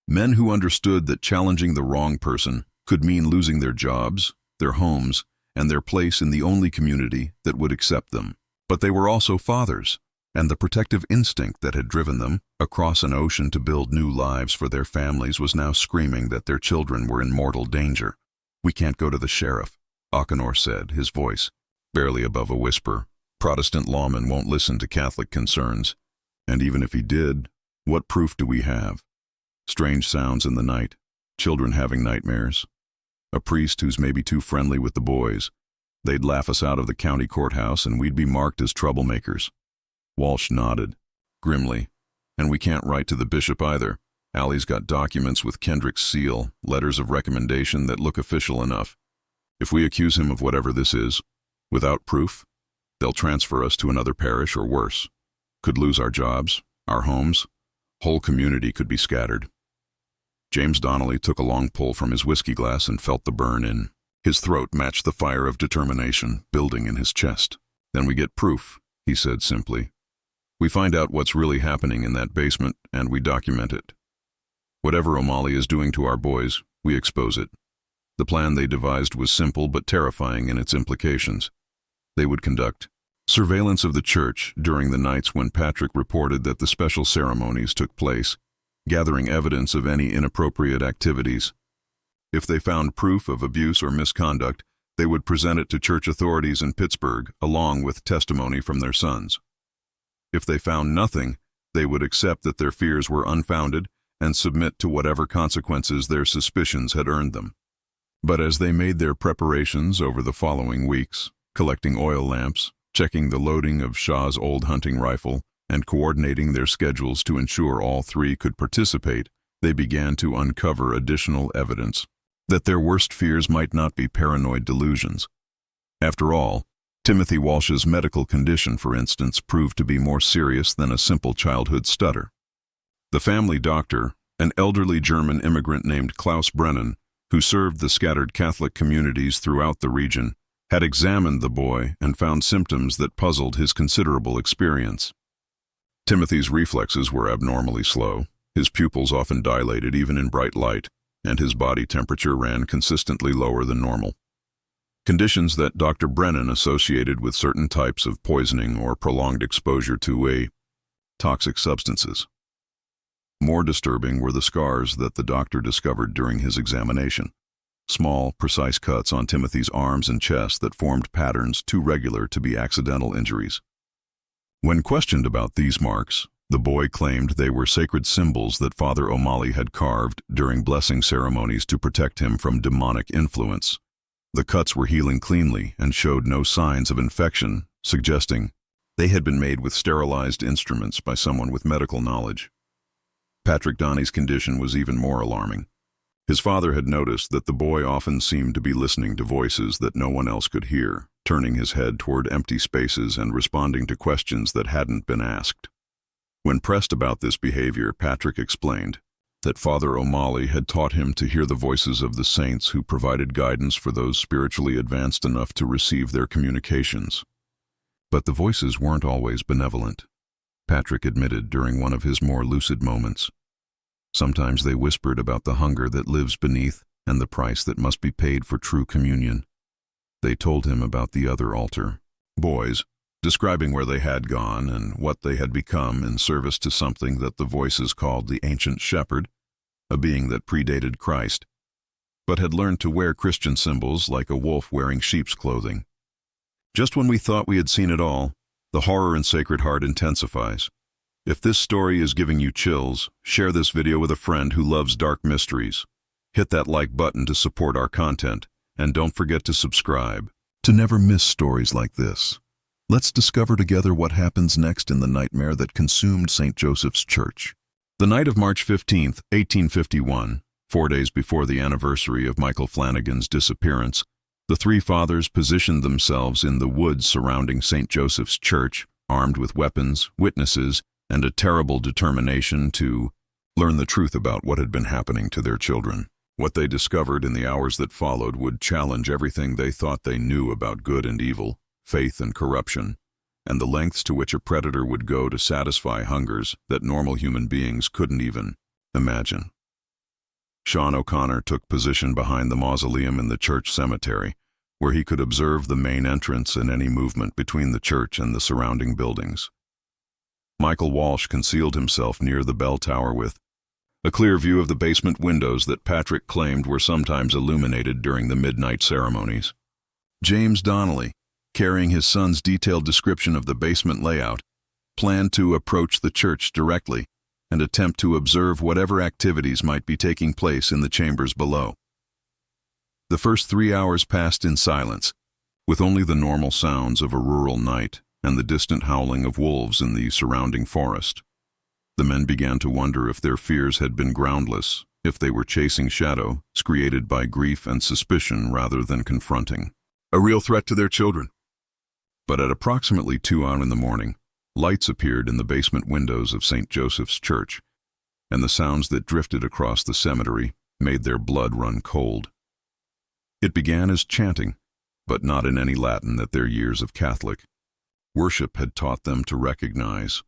Men who understood that challenging the wrong person could mean losing their jobs, their homes, and their place in the only community that would accept them. But they were also fathers, and the protective instinct that had driven them across an ocean to build new lives for their families was now screaming that their children were in mortal danger. "We can't go to the sheriff," Akinor said, his voice barely above a whisper. "Protestant lawmen won't listen to Catholic concerns. And even if he did, what proof do we have? Strange sounds in the night, children having nightmares. A priest who's maybe too friendly with the boys. They'd laugh us out of the county courthouse and we'd be marked as troublemakers." Walsh nodded, grimly. "And we can't write to the bishop either. Allie's got documents with Kendrick's seal, letters of recommendation that look official enough. If we accuse him of whatever this is, without proof, they'll transfer us to another parish or worse. Could lose our jobs, our homes. Whole community could be scattered." James Donnelly took a long pull from his whiskey glass and felt the burn in. His throat matched the fire of determination building in his chest. "Then we get proof," he said simply. "We find out what's really happening in that basement and we document it. Whatever O'Malley is doing to our boys, we expose it." The plan they devised was simple but terrifying in its implications. They would conduct surveillance of the church during the nights when Patrick reported that the special ceremonies took place, gathering evidence of any inappropriate activities. If they found proof of abuse or misconduct, they would present it to church authorities in Pittsburgh, along with testimony from their sons. If they found nothing, they would accept that their fears were unfounded and submit to whatever consequences their suspicions had earned them. But as they made their preparations over the following weeks, collecting oil lamps, checking the loading of Shaw's old hunting rifle, and coordinating their schedules to ensure all three could participate, they began to uncover additional evidence that their worst fears might not be paranoid delusions. After all, Timothy Walsh's medical condition, for instance, proved to be more serious than a simple childhood stutter. The family doctor, an elderly German immigrant named Klaus Brennan, who served the scattered Catholic communities throughout the region, had examined the boy and found symptoms that puzzled his considerable experience. Timothy's reflexes were abnormally slow, his pupils often dilated even in bright light, and his body temperature ran consistently lower than normal. Conditions that Dr. Brennan associated with certain types of poisoning or prolonged exposure to toxic substances. More disturbing were the scars that the doctor discovered during his examination. Small, precise cuts on Timothy's arms and chest that formed patterns too regular to be accidental injuries. When questioned about these marks, the boy claimed they were sacred symbols that Father O'Malley had carved during blessing ceremonies to protect him from demonic influence. The cuts were healing cleanly and showed no signs of infection, suggesting they had been made with sterilized instruments by someone with medical knowledge. Patrick Donnie's condition was even more alarming. His father had noticed that the boy often seemed to be listening to voices that no one else could hear, turning his head toward empty spaces and responding to questions that hadn't been asked. When pressed about this behavior, Patrick explained that Father O'Malley had taught him to hear the voices of the saints who provided guidance for those spiritually advanced enough to receive their communications. But the voices weren't always benevolent, Patrick admitted during one of his more lucid moments. Sometimes they whispered about the hunger that lives beneath and the price that must be paid for true communion. They told him about the other altar, boys, describing where they had gone and what they had become in service to something that the voices called the Ancient Shepherd, a being that predated Christ, but had learned to wear Christian symbols like a wolf wearing sheep's clothing. Just when we thought we had seen it all, the horror in Sacred Heart intensifies. If this story is giving you chills, share this video with a friend who loves dark mysteries. Hit that like button to support our content, and don't forget to subscribe to never miss stories like this. Let's discover together what happens next in the nightmare that consumed St. Joseph's Church. The night of March 15, 1851, 4 days before the anniversary of Michael Flanagan's disappearance, the three fathers positioned themselves in the woods surrounding St. Joseph's Church, armed with weapons, witnesses, and a terrible determination to learn the truth about what had been happening to their children. What they discovered in the hours that followed would challenge everything they thought they knew about good and evil, faith and corruption, and the lengths to which a predator would go to satisfy hungers that normal human beings couldn't even imagine. Sean O'Connor took position behind the mausoleum in the church cemetery, where he could observe the main entrance and any movement between the church and the surrounding buildings. Michael Walsh concealed himself near the bell tower with a clear view of the basement windows that Patrick claimed were sometimes illuminated during the midnight ceremonies. James Donnelly, carrying his son's detailed description of the basement layout, planned to approach the church directly and attempt to observe whatever activities might be taking place in the chambers below. The first 3 hours passed in silence, with only the normal sounds of a rural night and the distant howling of wolves in the surrounding forest. The men began to wonder if their fears had been groundless, if they were chasing shadows created by grief and suspicion rather than confronting a real threat to their children. But at approximately 2 hours in the morning, lights appeared in the basement windows of St. Joseph's Church, and the sounds that drifted across the cemetery made their blood run cold. It began as chanting, but not in any Latin that their years of Catholic worship had taught them to recognize.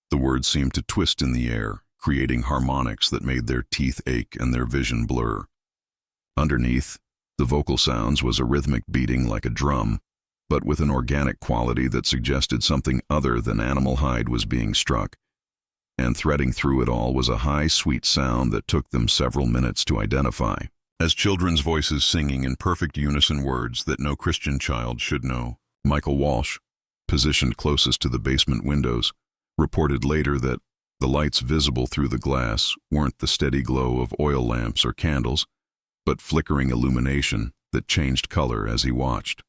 The words seemed to twist in the air, creating harmonics that made their teeth ache and their vision blur. Underneath, the vocal sounds was a rhythmic beating like a drum, but with an organic quality that suggested something other than animal hide was being struck. And threading through it all was a high, sweet sound that took them several minutes to identify as children's voices singing in perfect unison words that no Christian child should know. Michael Walsh, positioned closest to the basement windows, reported later that the lights visible through the glass weren't the steady glow of oil lamps or candles, but flickering illumination that changed color as he watched.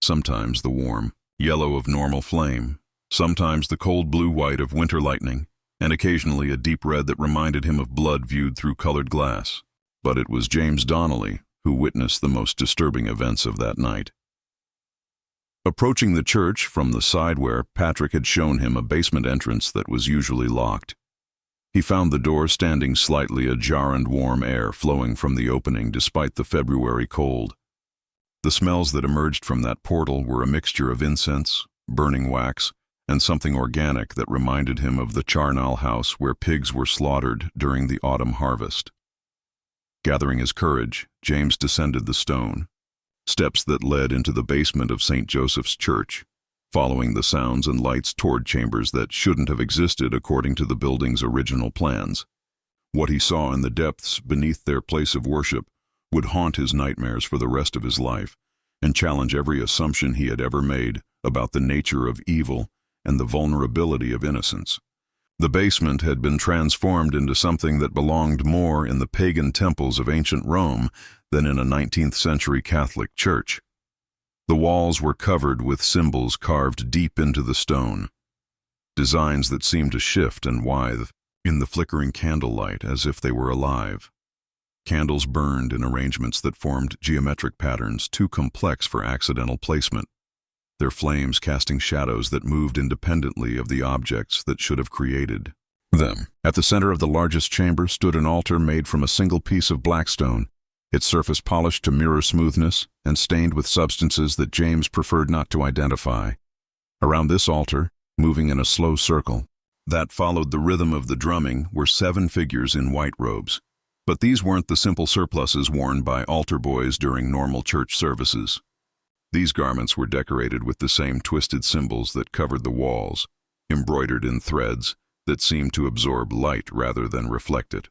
Sometimes the warm yellow of normal flame, sometimes the cold blue-white of winter lightning, and occasionally a deep red that reminded him of blood viewed through colored glass. But it was James Donnelly who witnessed the most disturbing events of that night. Approaching the church from the side where Patrick had shown him a basement entrance that was usually locked, he found the door standing slightly ajar and warm air flowing from the opening despite the February cold. The smells that emerged from that portal were a mixture of incense, burning wax, and something organic that reminded him of the charnel house where pigs were slaughtered during the autumn harvest. Gathering his courage, James descended the stone steps that led into the basement of St. Joseph's Church, following the sounds and lights toward chambers that shouldn't have existed according to the building's original plans. What he saw in the depths beneath their place of worship would haunt his nightmares for the rest of his life and challenge every assumption he had ever made about the nature of evil and the vulnerability of innocence. The basement had been transformed into something that belonged more in the pagan temples of ancient Rome than in a 19th century Catholic church. The walls were covered with symbols carved deep into the stone, designs that seemed to shift and writhe in the flickering candlelight as if they were alive. Candles burned in arrangements that formed geometric patterns too complex for accidental placement, their flames casting shadows that moved independently of the objects that should have created them. At the center of the largest chamber stood an altar made from a single piece of black stone, its surface polished to mirror smoothness and stained with substances that James preferred not to identify. Around this altar, moving in a slow circle that followed the rhythm of the drumming, were 7 figures in white robes. But these weren't the simple surplices worn by altar boys during normal church services. These garments were decorated with the same twisted symbols that covered the walls, embroidered in threads that seemed to absorb light rather than reflect it.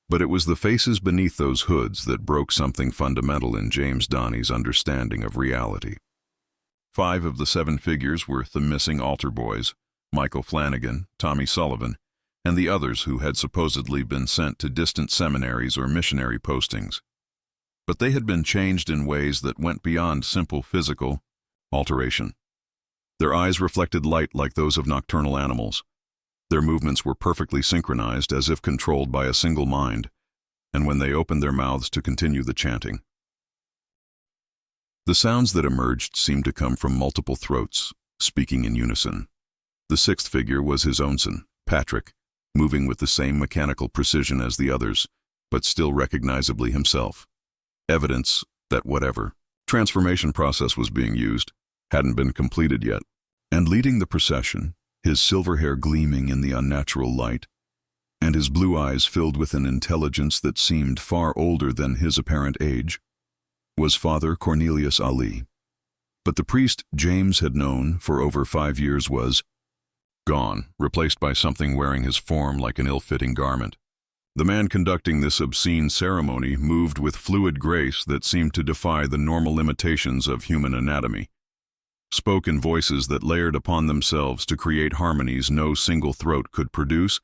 But it was the faces beneath those hoods that broke something fundamental in James Donnie's understanding of reality. 5 of the 7 figures were the missing altar boys, Michael Flanagan, Tommy Sullivan, and the others who had supposedly been sent to distant seminaries or missionary postings. But they had been changed in ways that went beyond simple physical alteration. Their eyes reflected light like those of nocturnal animals. Their movements were perfectly synchronized as if controlled by a single mind, and when they opened their mouths to continue the chanting, the sounds that emerged seemed to come from multiple throats, speaking in unison. The 6th figure was his own son, Patrick, moving with the same mechanical precision as the others, but still recognizably himself. Evidence that whatever transformation process was being used hadn't been completed yet. And leading the procession, his silver hair gleaming in the unnatural light, and his blue eyes filled with an intelligence that seemed far older than his apparent age, was Father Cornelius O'Malley. But the priest James had known for over 5 years was gone, replaced by something wearing his form like an ill-fitting garment. The man conducting this obscene ceremony moved with fluid grace that seemed to defy the normal limitations of human anatomy, spoke in voices that layered upon themselves to create harmonies no single throat could produce,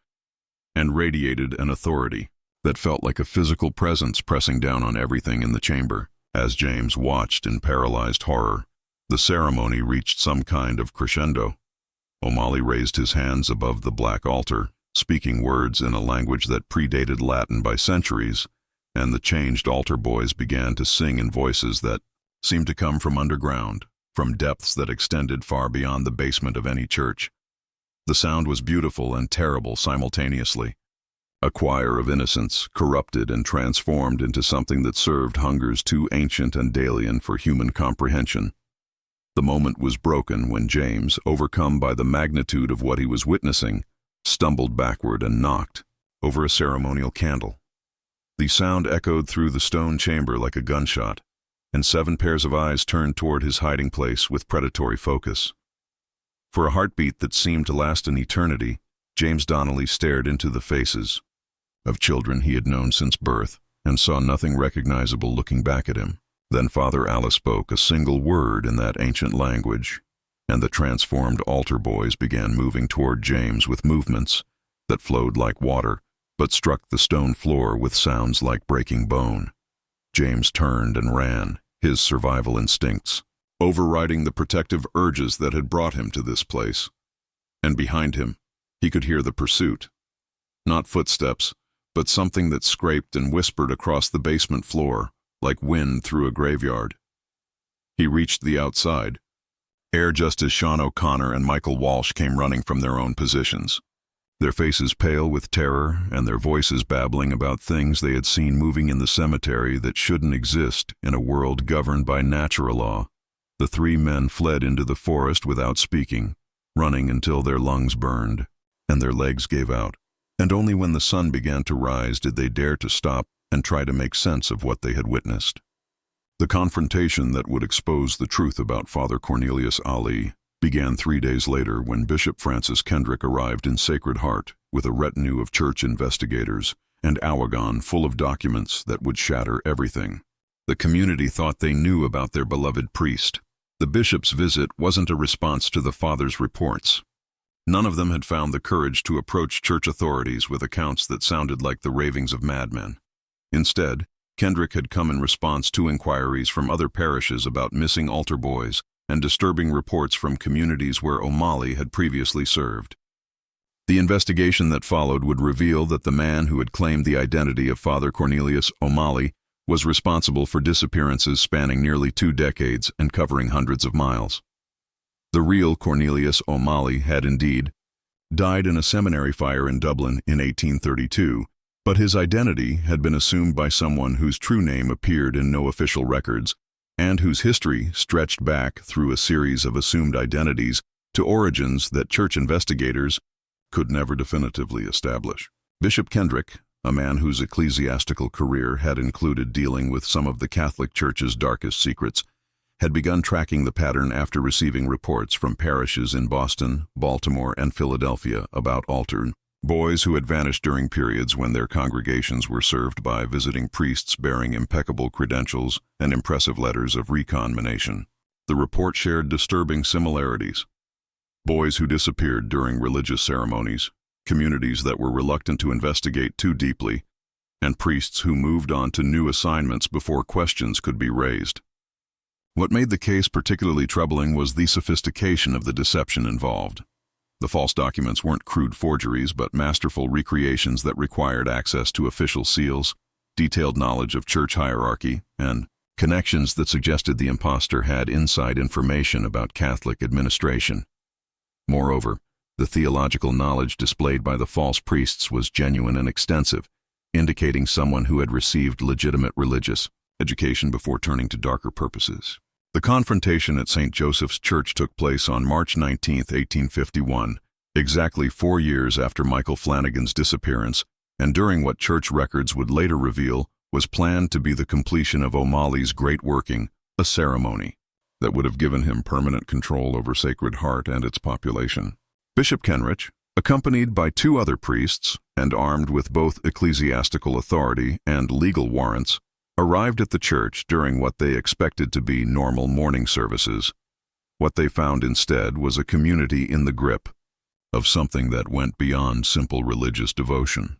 and radiated an authority that felt like a physical presence pressing down on everything in the chamber. As James watched in paralyzed horror, the ceremony reached some kind of crescendo. O'Malley raised his hands above the black altar, speaking words in a language that predated Latin by centuries, and the changed altar boys began to sing in voices that seemed to come from underground, from depths that extended far beyond the basement of any church. The sound was beautiful and terrible simultaneously. A choir of innocence, corrupted and transformed into something that served hungers too ancient and alien for human comprehension. The moment was broken when James, overcome by the magnitude of what he was witnessing, stumbled backward and knocked over a ceremonial candle. The sound echoed through the stone chamber like a gunshot, and 7 pairs of eyes turned toward his hiding place with predatory focus. For a heartbeat that seemed to last an eternity, James Donnelly stared into the faces of children he had known since birth, and saw nothing recognizable looking back at him. Then Father Alice spoke a single word in that ancient language, and the transformed altar boys began moving toward James with movements that flowed like water, but struck the stone floor with sounds like breaking bone. James turned and ran, his survival instincts overriding the protective urges that had brought him to this place. And behind him, he could hear the pursuit. Not footsteps, but something that scraped and whispered across the basement floor, like wind through a graveyard. He reached the outside, ere just as Sean O'Connor and Michael Walsh came running from their own positions, their faces pale with terror and their voices babbling about things they had seen moving in the cemetery that shouldn't exist in a world governed by natural law. The 3 men fled into the forest without speaking, running until their lungs burned and their legs gave out. And only when the sun began to rise did they dare to stop and try to make sense of what they had witnessed. The confrontation that would expose the truth about Father Cornelius O'Malley began 3 days later when Bishop Francis Kendrick arrived in Sacred Heart with a retinue of church investigators and Awagon full of documents that would shatter everything. The community thought they knew about their beloved priest. The bishop's visit wasn't a response to the father's reports. None of them had found the courage to approach church authorities with accounts that sounded like the ravings of madmen. Instead, Kendrick had come in response to inquiries from other parishes about missing altar boys and disturbing reports from communities where O'Malley had previously served. The investigation that followed would reveal that the man who had claimed the identity of Father Cornelius O'Malley was responsible for disappearances spanning nearly 2 decades and covering hundreds of miles. The real Cornelius O'Malley had indeed died in a seminary fire in Dublin in 1832, but his identity had been assumed by someone whose true name appeared in no official records, and whose history stretched back through a series of assumed identities to origins that church investigators could never definitively establish. Bishop Kendrick, a man whose ecclesiastical career had included dealing with some of the Catholic Church's darkest secrets, had begun tracking the pattern after receiving reports from parishes in Boston, Baltimore, and Philadelphia about altar boys who had vanished during periods when their congregations were served by visiting priests bearing impeccable credentials and impressive letters of recommendation. The report shared disturbing similarities. Boys who disappeared during religious ceremonies, communities that were reluctant to investigate too deeply, and priests who moved on to new assignments before questions could be raised. What made the case particularly troubling was the sophistication of the deception involved. The false documents weren't crude forgeries, but masterful recreations that required access to official seals, detailed knowledge of church hierarchy, and connections that suggested the impostor had inside information about Catholic administration. Moreover, The theological knowledge displayed by the false priests was genuine and extensive, indicating someone who had received legitimate religious education before turning to darker purposes. The confrontation at St. Joseph's Church took place on March 19, 1851, exactly 4 years after Michael Flanagan's disappearance, and during what church records would later reveal was planned to be the completion of O'Malley's great working, a ceremony that would have given him permanent control over Sacred Heart and its population. Bishop Kenrich, accompanied by 2 other priests and armed with both ecclesiastical authority and legal warrants, arrived at the church during what they expected to be normal morning services. What they found instead was a community in the grip of something that went beyond simple religious devotion.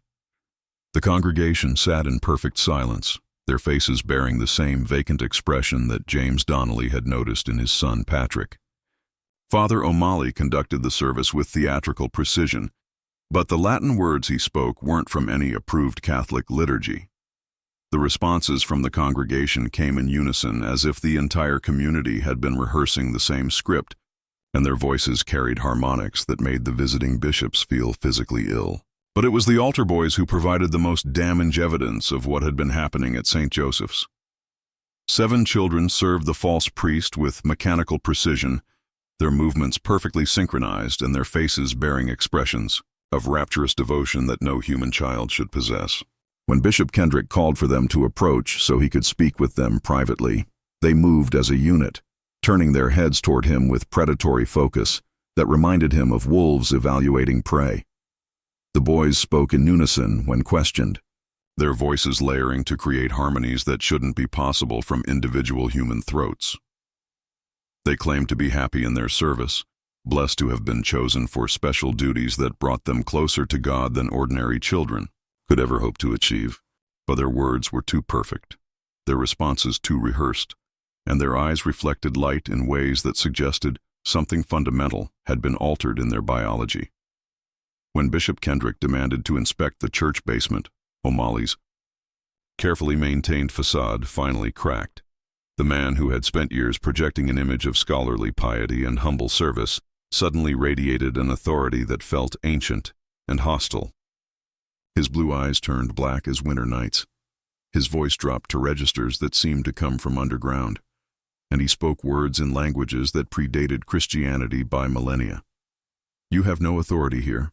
The congregation sat in perfect silence, their faces bearing the same vacant expression that James Donnelly had noticed in his son Patrick. Father O'Malley conducted the service with theatrical precision, but the Latin words he spoke weren't from any approved Catholic liturgy. The responses from the congregation came in unison, as if the entire community had been rehearsing the same script, and their voices carried harmonics that made the visiting bishops feel physically ill. But it was the altar boys who provided the most damning evidence of what had been happening at St. Joseph's. 7 children served the false priest with mechanical precision, their movements perfectly synchronized and their faces bearing expressions of rapturous devotion that no human child should possess. When Bishop Kendrick called for them to approach so he could speak with them privately, they moved as a unit, turning their heads toward him with predatory focus that reminded him of wolves evaluating prey. The boys spoke in unison when questioned, their voices layering to create harmonies that shouldn't be possible from individual human throats. They claimed to be happy in their service, blessed to have been chosen for special duties that brought them closer to God than ordinary children could ever hope to achieve. But their words were too perfect, their responses too rehearsed, and their eyes reflected light in ways that suggested something fundamental had been altered in their biology. When Bishop Kendrick demanded to inspect the church basement, O'Malley's carefully maintained facade finally cracked. The man who had spent years projecting an image of scholarly piety and humble service suddenly radiated an authority that felt ancient and hostile. His blue eyes turned black as winter nights. His voice dropped to registers that seemed to come from underground, and he spoke words in languages that predated Christianity by millennia. "You have no authority here,"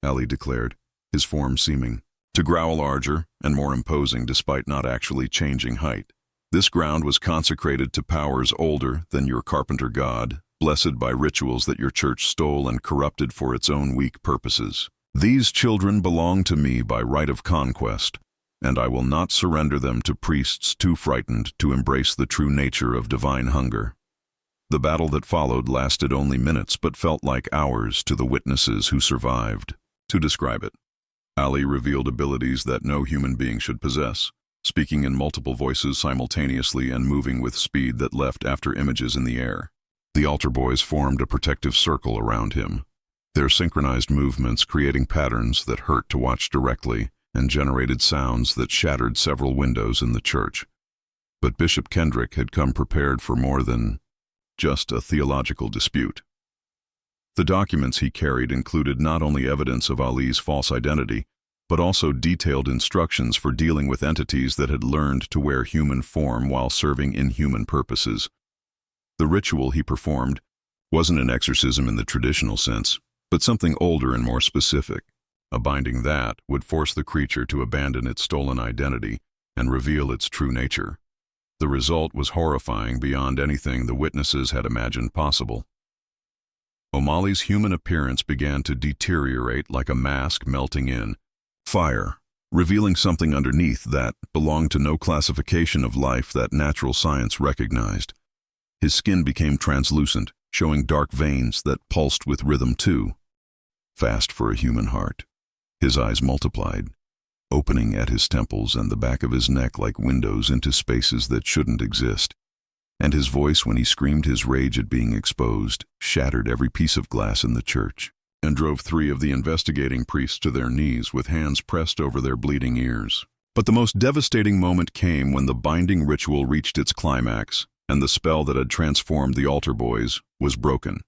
Ali declared, his form seeming to grow larger and more imposing despite not actually changing height. "This ground was consecrated to powers older than your carpenter god, blessed by rituals that your church stole and corrupted for its own weak purposes. These children belong to me by right of conquest, and I will not surrender them to priests too frightened to embrace the true nature of divine hunger." The battle that followed lasted only minutes but felt like hours to the witnesses who survived. To describe it, Ali revealed abilities that no human being should possess, speaking in multiple voices simultaneously and moving with speed that left after images in the air. The altar boys formed a protective circle around him, their synchronized movements creating patterns that hurt to watch directly and generated sounds that shattered several windows in the church. But Bishop Kendrick had come prepared for more than just a theological dispute. The documents he carried included not only evidence of Ali's false identity, but also detailed instructions for dealing with entities that had learned to wear human form while serving inhuman purposes. The ritual he performed wasn't an exorcism in the traditional sense, but something older and more specific. A binding that would force the creature to abandon its stolen identity and reveal its true nature. The result was horrifying beyond anything the witnesses had imagined possible. O'Malley's human appearance began to deteriorate like a mask melting in fire, revealing something underneath that belonged to no classification of life that natural science recognized. His skin became translucent, showing dark veins that pulsed with rhythm too, fast for a human heart. His eyes multiplied, opening at his temples and the back of his neck like windows into spaces that shouldn't exist. And his voice, when he screamed his rage at being exposed, shattered every piece of glass in the church and drove 3 of the investigating priests to their knees with hands pressed over their bleeding ears. But the most devastating moment came when the binding ritual reached its climax and the spell that had transformed the altar boys was broken.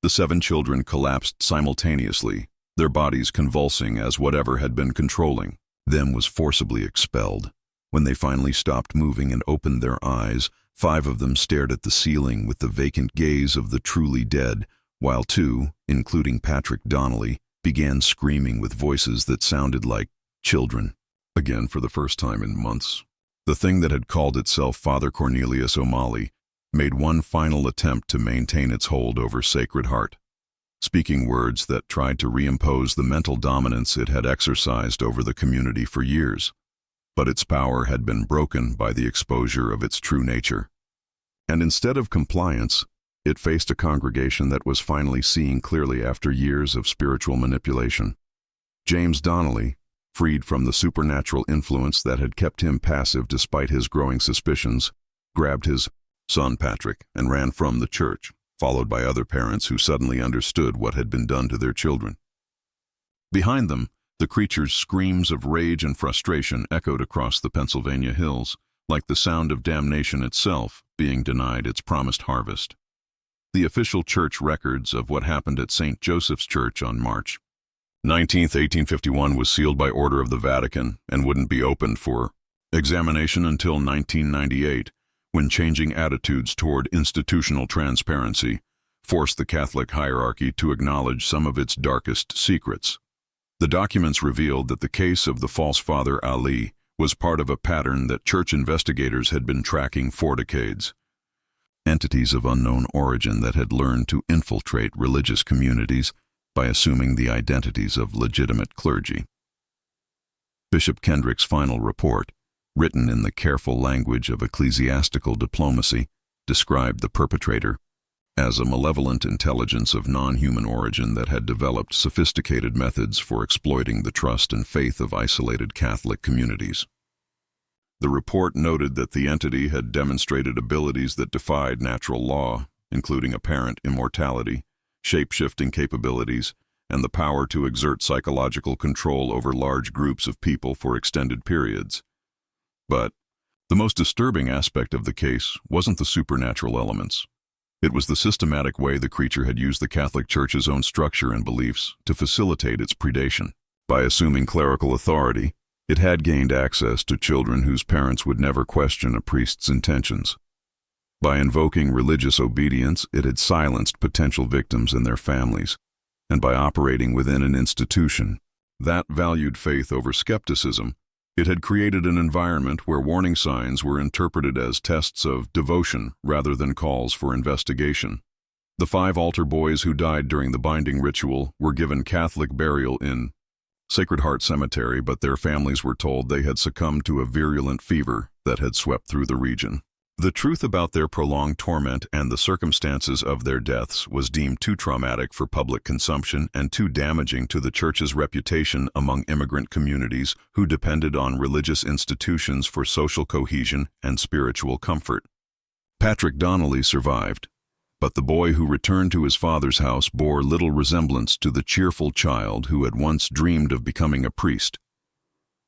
The 7 children collapsed simultaneously, their bodies convulsing as whatever had been controlling them was forcibly expelled. When they finally stopped moving and opened their eyes, 5 of them stared at the ceiling with the vacant gaze of the truly dead, while 2, including Patrick Donnelly, began screaming with voices that sounded like children. Again, for the first time in months, the thing that had called itself Father Cornelius O'Malley made one final attempt to maintain its hold over Sacred Heart, speaking words that tried to reimpose the mental dominance it had exercised over the community for years. But its power had been broken by the exposure of its true nature. And instead of compliance, it faced a congregation that was finally seeing clearly after years of spiritual manipulation. James Donnelly, freed from the supernatural influence that had kept him passive despite his growing suspicions, grabbed his son Patrick and ran from the church, followed by other parents who suddenly understood what had been done to their children. Behind them, the creature's screams of rage and frustration echoed across the Pennsylvania hills, like the sound of damnation itself being denied its promised harvest. The official church records of what happened at St. Joseph's Church on March 19, 1851 was sealed by order of the Vatican and wouldn't be opened for examination until 1998, when changing attitudes toward institutional transparency forced the Catholic hierarchy to acknowledge some of its darkest secrets. The documents revealed that the case of the false Father Ali was part of a pattern that church investigators had been tracking for decades. Entities of unknown origin that had learned to infiltrate religious communities by assuming the identities of legitimate clergy. Bishop Kendrick's final report, written in the careful language of ecclesiastical diplomacy, described the perpetrator as a malevolent intelligence of non-human origin that had developed sophisticated methods for exploiting the trust and faith of isolated Catholic communities. The report noted that the entity had demonstrated abilities that defied natural law, including apparent immortality, shape-shifting capabilities, and the power to exert psychological control over large groups of people for extended periods. But the most disturbing aspect of the case wasn't the supernatural elements. It was the systematic way the creature had used the Catholic Church's own structure and beliefs to facilitate its predation. By assuming clerical authority, it had gained access to children whose parents would never question a priest's intentions. By invoking religious obedience, it had silenced potential victims and their families. And by operating within an institution that valued faith over skepticism, it had created an environment where warning signs were interpreted as tests of devotion rather than calls for investigation. The 5 altar boys who died during the binding ritual were given Catholic burial in Sacred Heart Cemetery, but their families were told they had succumbed to a virulent fever that had swept through the region. The truth about their prolonged torment and the circumstances of their deaths was deemed too traumatic for public consumption and too damaging to the Church's reputation among immigrant communities who depended on religious institutions for social cohesion and spiritual comfort. Patrick Donnelly survived, but the boy who returned to his father's house bore little resemblance to the cheerful child who had once dreamed of becoming a priest.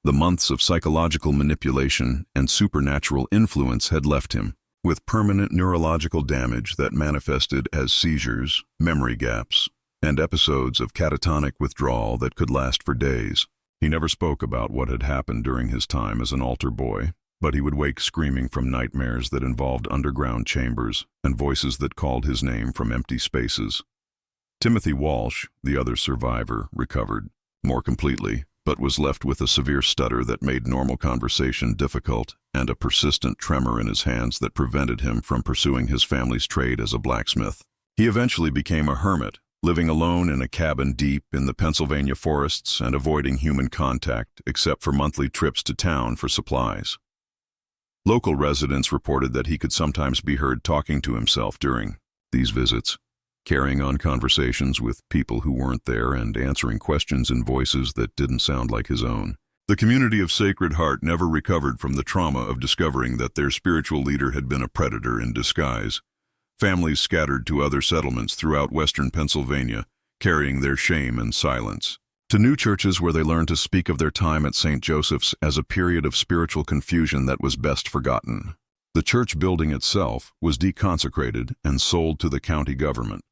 The months of psychological manipulation and supernatural influence had left him with permanent neurological damage that manifested as seizures, memory gaps, and episodes of catatonic withdrawal that could last for days. He never spoke about what had happened during his time as an altar boy, but he would wake screaming from nightmares that involved underground chambers and voices that called his name from empty spaces. Timothy Walsh, the other survivor, recovered more completely, but was left with a severe stutter that made normal conversation difficult and a persistent tremor in his hands that prevented him from pursuing his family's trade as a blacksmith. He eventually became a hermit, living alone in a cabin deep in the Pennsylvania forests and avoiding human contact except for monthly trips to town for supplies. Local residents reported that he could sometimes be heard talking to himself during these visits, carrying on conversations with people who weren't there and answering questions in voices that didn't sound like his own. The community of Sacred Heart never recovered from the trauma of discovering that their spiritual leader had been a predator in disguise. Families scattered to other settlements throughout western Pennsylvania, carrying their shame and silence. To new churches where they learned to speak of their time at St. Joseph's as a period of spiritual confusion that was best forgotten. The church building itself was deconsecrated and sold to the county government,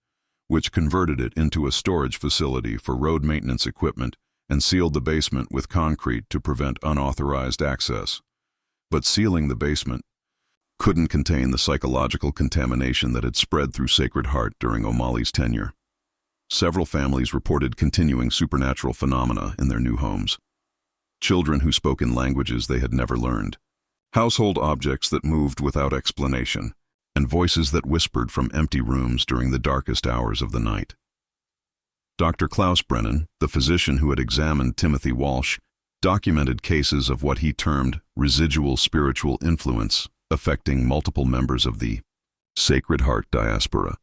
which converted it into a storage facility for road maintenance equipment and sealed the basement with concrete to prevent unauthorized access. But sealing the basement couldn't contain the psychological contamination that had spread through Sacred Heart during O'Malley's tenure. Several families reported continuing supernatural phenomena in their new homes. Children who spoke in languages they had never learned, household objects that moved without explanation, and voices that whispered from empty rooms during the darkest hours of the night. Dr. Klaus Brennan, the physician who had examined Timothy Walsh, documented cases of what he termed residual spiritual influence affecting multiple members of the Sacred Heart diaspora,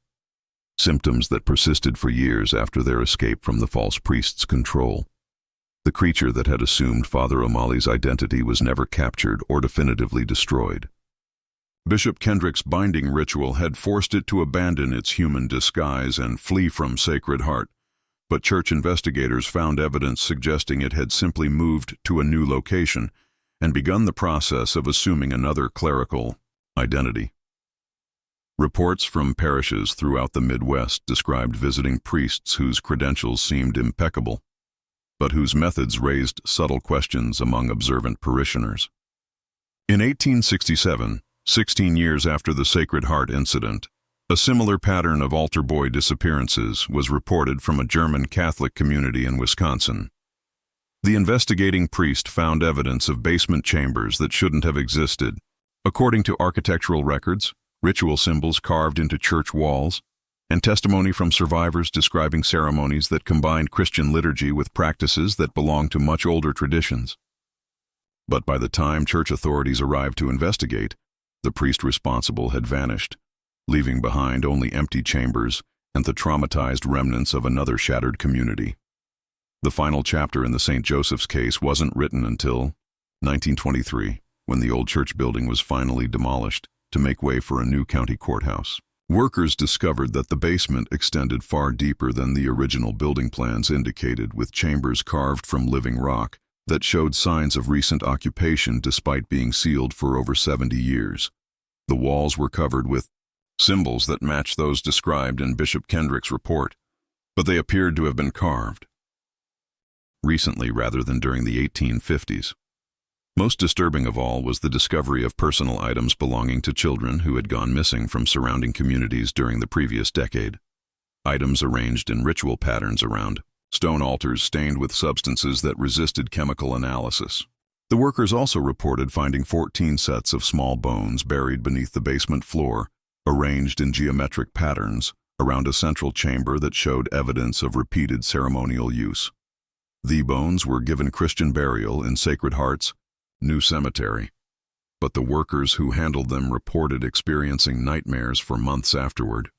symptoms that persisted for years after their escape from the false priest's control. The creature that had assumed Father O'Malley's identity was never captured or definitively destroyed. Bishop Kendrick's binding ritual had forced it to abandon its human disguise and flee from Sacred Heart, but church investigators found evidence suggesting it had simply moved to a new location and begun the process of assuming another clerical identity. Reports from parishes throughout the Midwest described visiting priests whose credentials seemed impeccable, but whose methods raised subtle questions among observant parishioners. In 1867, 16 years after the Sacred Heart incident, a similar pattern of altar boy disappearances was reported from a German Catholic community in Wisconsin. The investigating priest found evidence of basement chambers that shouldn't have existed. According to architectural records, ritual symbols carved into church walls, and testimony from survivors describing ceremonies that combined Christian liturgy with practices that belonged to much older traditions. But by the time church authorities arrived to investigate, the priest responsible had vanished, leaving behind only empty chambers and the traumatized remnants of another shattered community. The final chapter in the St. Joseph's case wasn't written until 1923, when the old church building was finally demolished to make way for a new county courthouse. Workers discovered that the basement extended far deeper than the original building plans indicated, with chambers carved from living rock that showed signs of recent occupation despite being sealed for over 70 years. The walls were covered with symbols that matched those described in Bishop Kendrick's report, but they appeared to have been carved recently rather than during the 1850s. Most disturbing of all was the discovery of personal items belonging to children who had gone missing from surrounding communities during the previous decade. Items arranged in ritual patterns around stone altars stained with substances that resisted chemical analysis. The workers also reported finding 14 sets of small bones buried beneath the basement floor, arranged in geometric patterns around a central chamber that showed evidence of repeated ceremonial use. The bones were given Christian burial in Sacred Heart's new cemetery, but the workers who handled them reported experiencing nightmares for months afterward.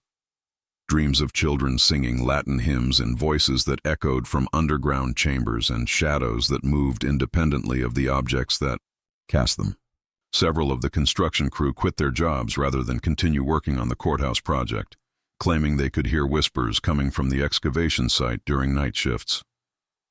Dreams of children singing Latin hymns in voices that echoed from underground chambers and shadows that moved independently of the objects that cast them. Several of the construction crew quit their jobs rather than continue working on the courthouse project, claiming they could hear whispers coming from the excavation site during night shifts.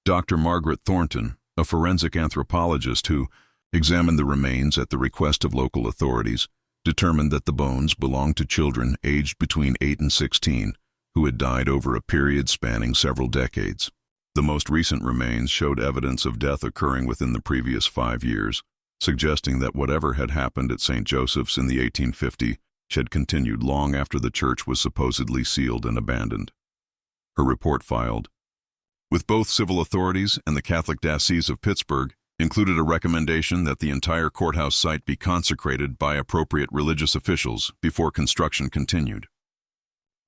Dr. Margaret Thornton, a forensic anthropologist who examined the remains at the request of local authorities, determined that the bones belonged to children aged between 8 and 16 who had died over a period spanning several decades. The most recent remains showed evidence of death occurring within the previous 5 years, suggesting that whatever had happened at St. Joseph's in the 1850s had continued long after the church was supposedly sealed and abandoned. Her report, filed with both civil authorities and the Catholic Diocese of Pittsburgh, included a recommendation that the entire courthouse site be consecrated by appropriate religious officials before construction continued.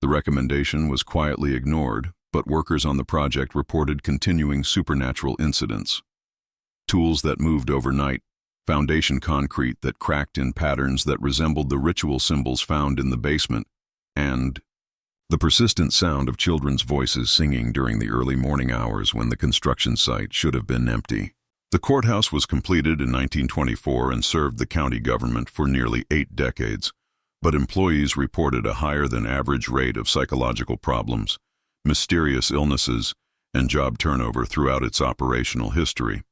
The recommendation was quietly ignored, but workers on the project reported continuing supernatural incidents. Tools that moved overnight, foundation concrete that cracked in patterns that resembled the ritual symbols found in the basement, and the persistent sound of children's voices singing during the early morning hours when the construction site should have been empty. The courthouse was completed in 1924 and served the county government for nearly 8 decades, but employees reported a higher-than-average rate of psychological problems, mysterious illnesses, and job turnover throughout its operational history.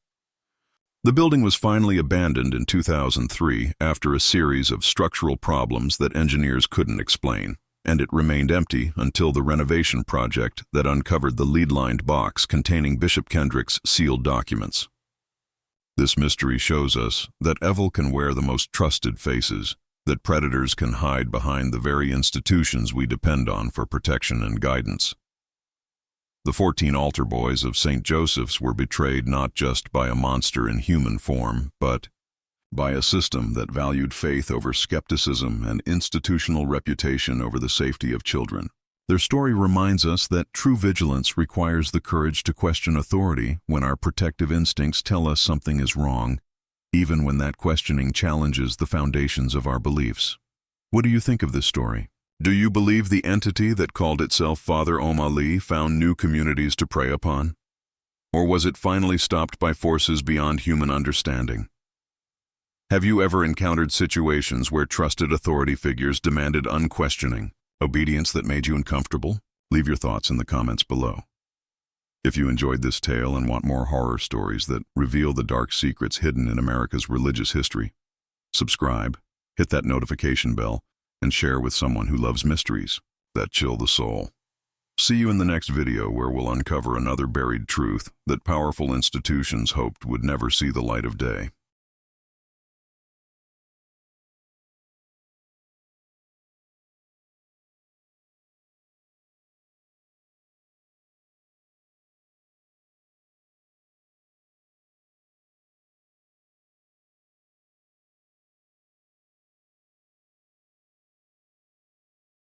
The building was finally abandoned in 2003 after a series of structural problems that engineers couldn't explain, and it remained empty until the renovation project that uncovered the lead-lined box containing Bishop Kendrick's sealed documents. This mystery shows us that evil can wear the most trusted faces, that predators can hide behind the very institutions we depend on for protection and guidance. The 14 altar boys of St. Joseph's were betrayed not just by a monster in human form, but by a system that valued faith over skepticism and institutional reputation over the safety of children. Their story reminds us that true vigilance requires the courage to question authority when our protective instincts tell us something is wrong, even when that questioning challenges the foundations of our beliefs. What do you think of this story? Do you believe the entity that called itself Father O'Malley found new communities to prey upon? Or was it finally stopped by forces beyond human understanding? Have you ever encountered situations where trusted authority figures demanded unquestioning obedience that made you uncomfortable? Leave your thoughts in the comments below. If you enjoyed this tale and want more horror stories that reveal the dark secrets hidden in America's religious history, subscribe, hit that notification bell, and share with someone who loves mysteries that chill the soul. See you in the next video where we'll uncover another buried truth that powerful institutions hoped would never see the light of day.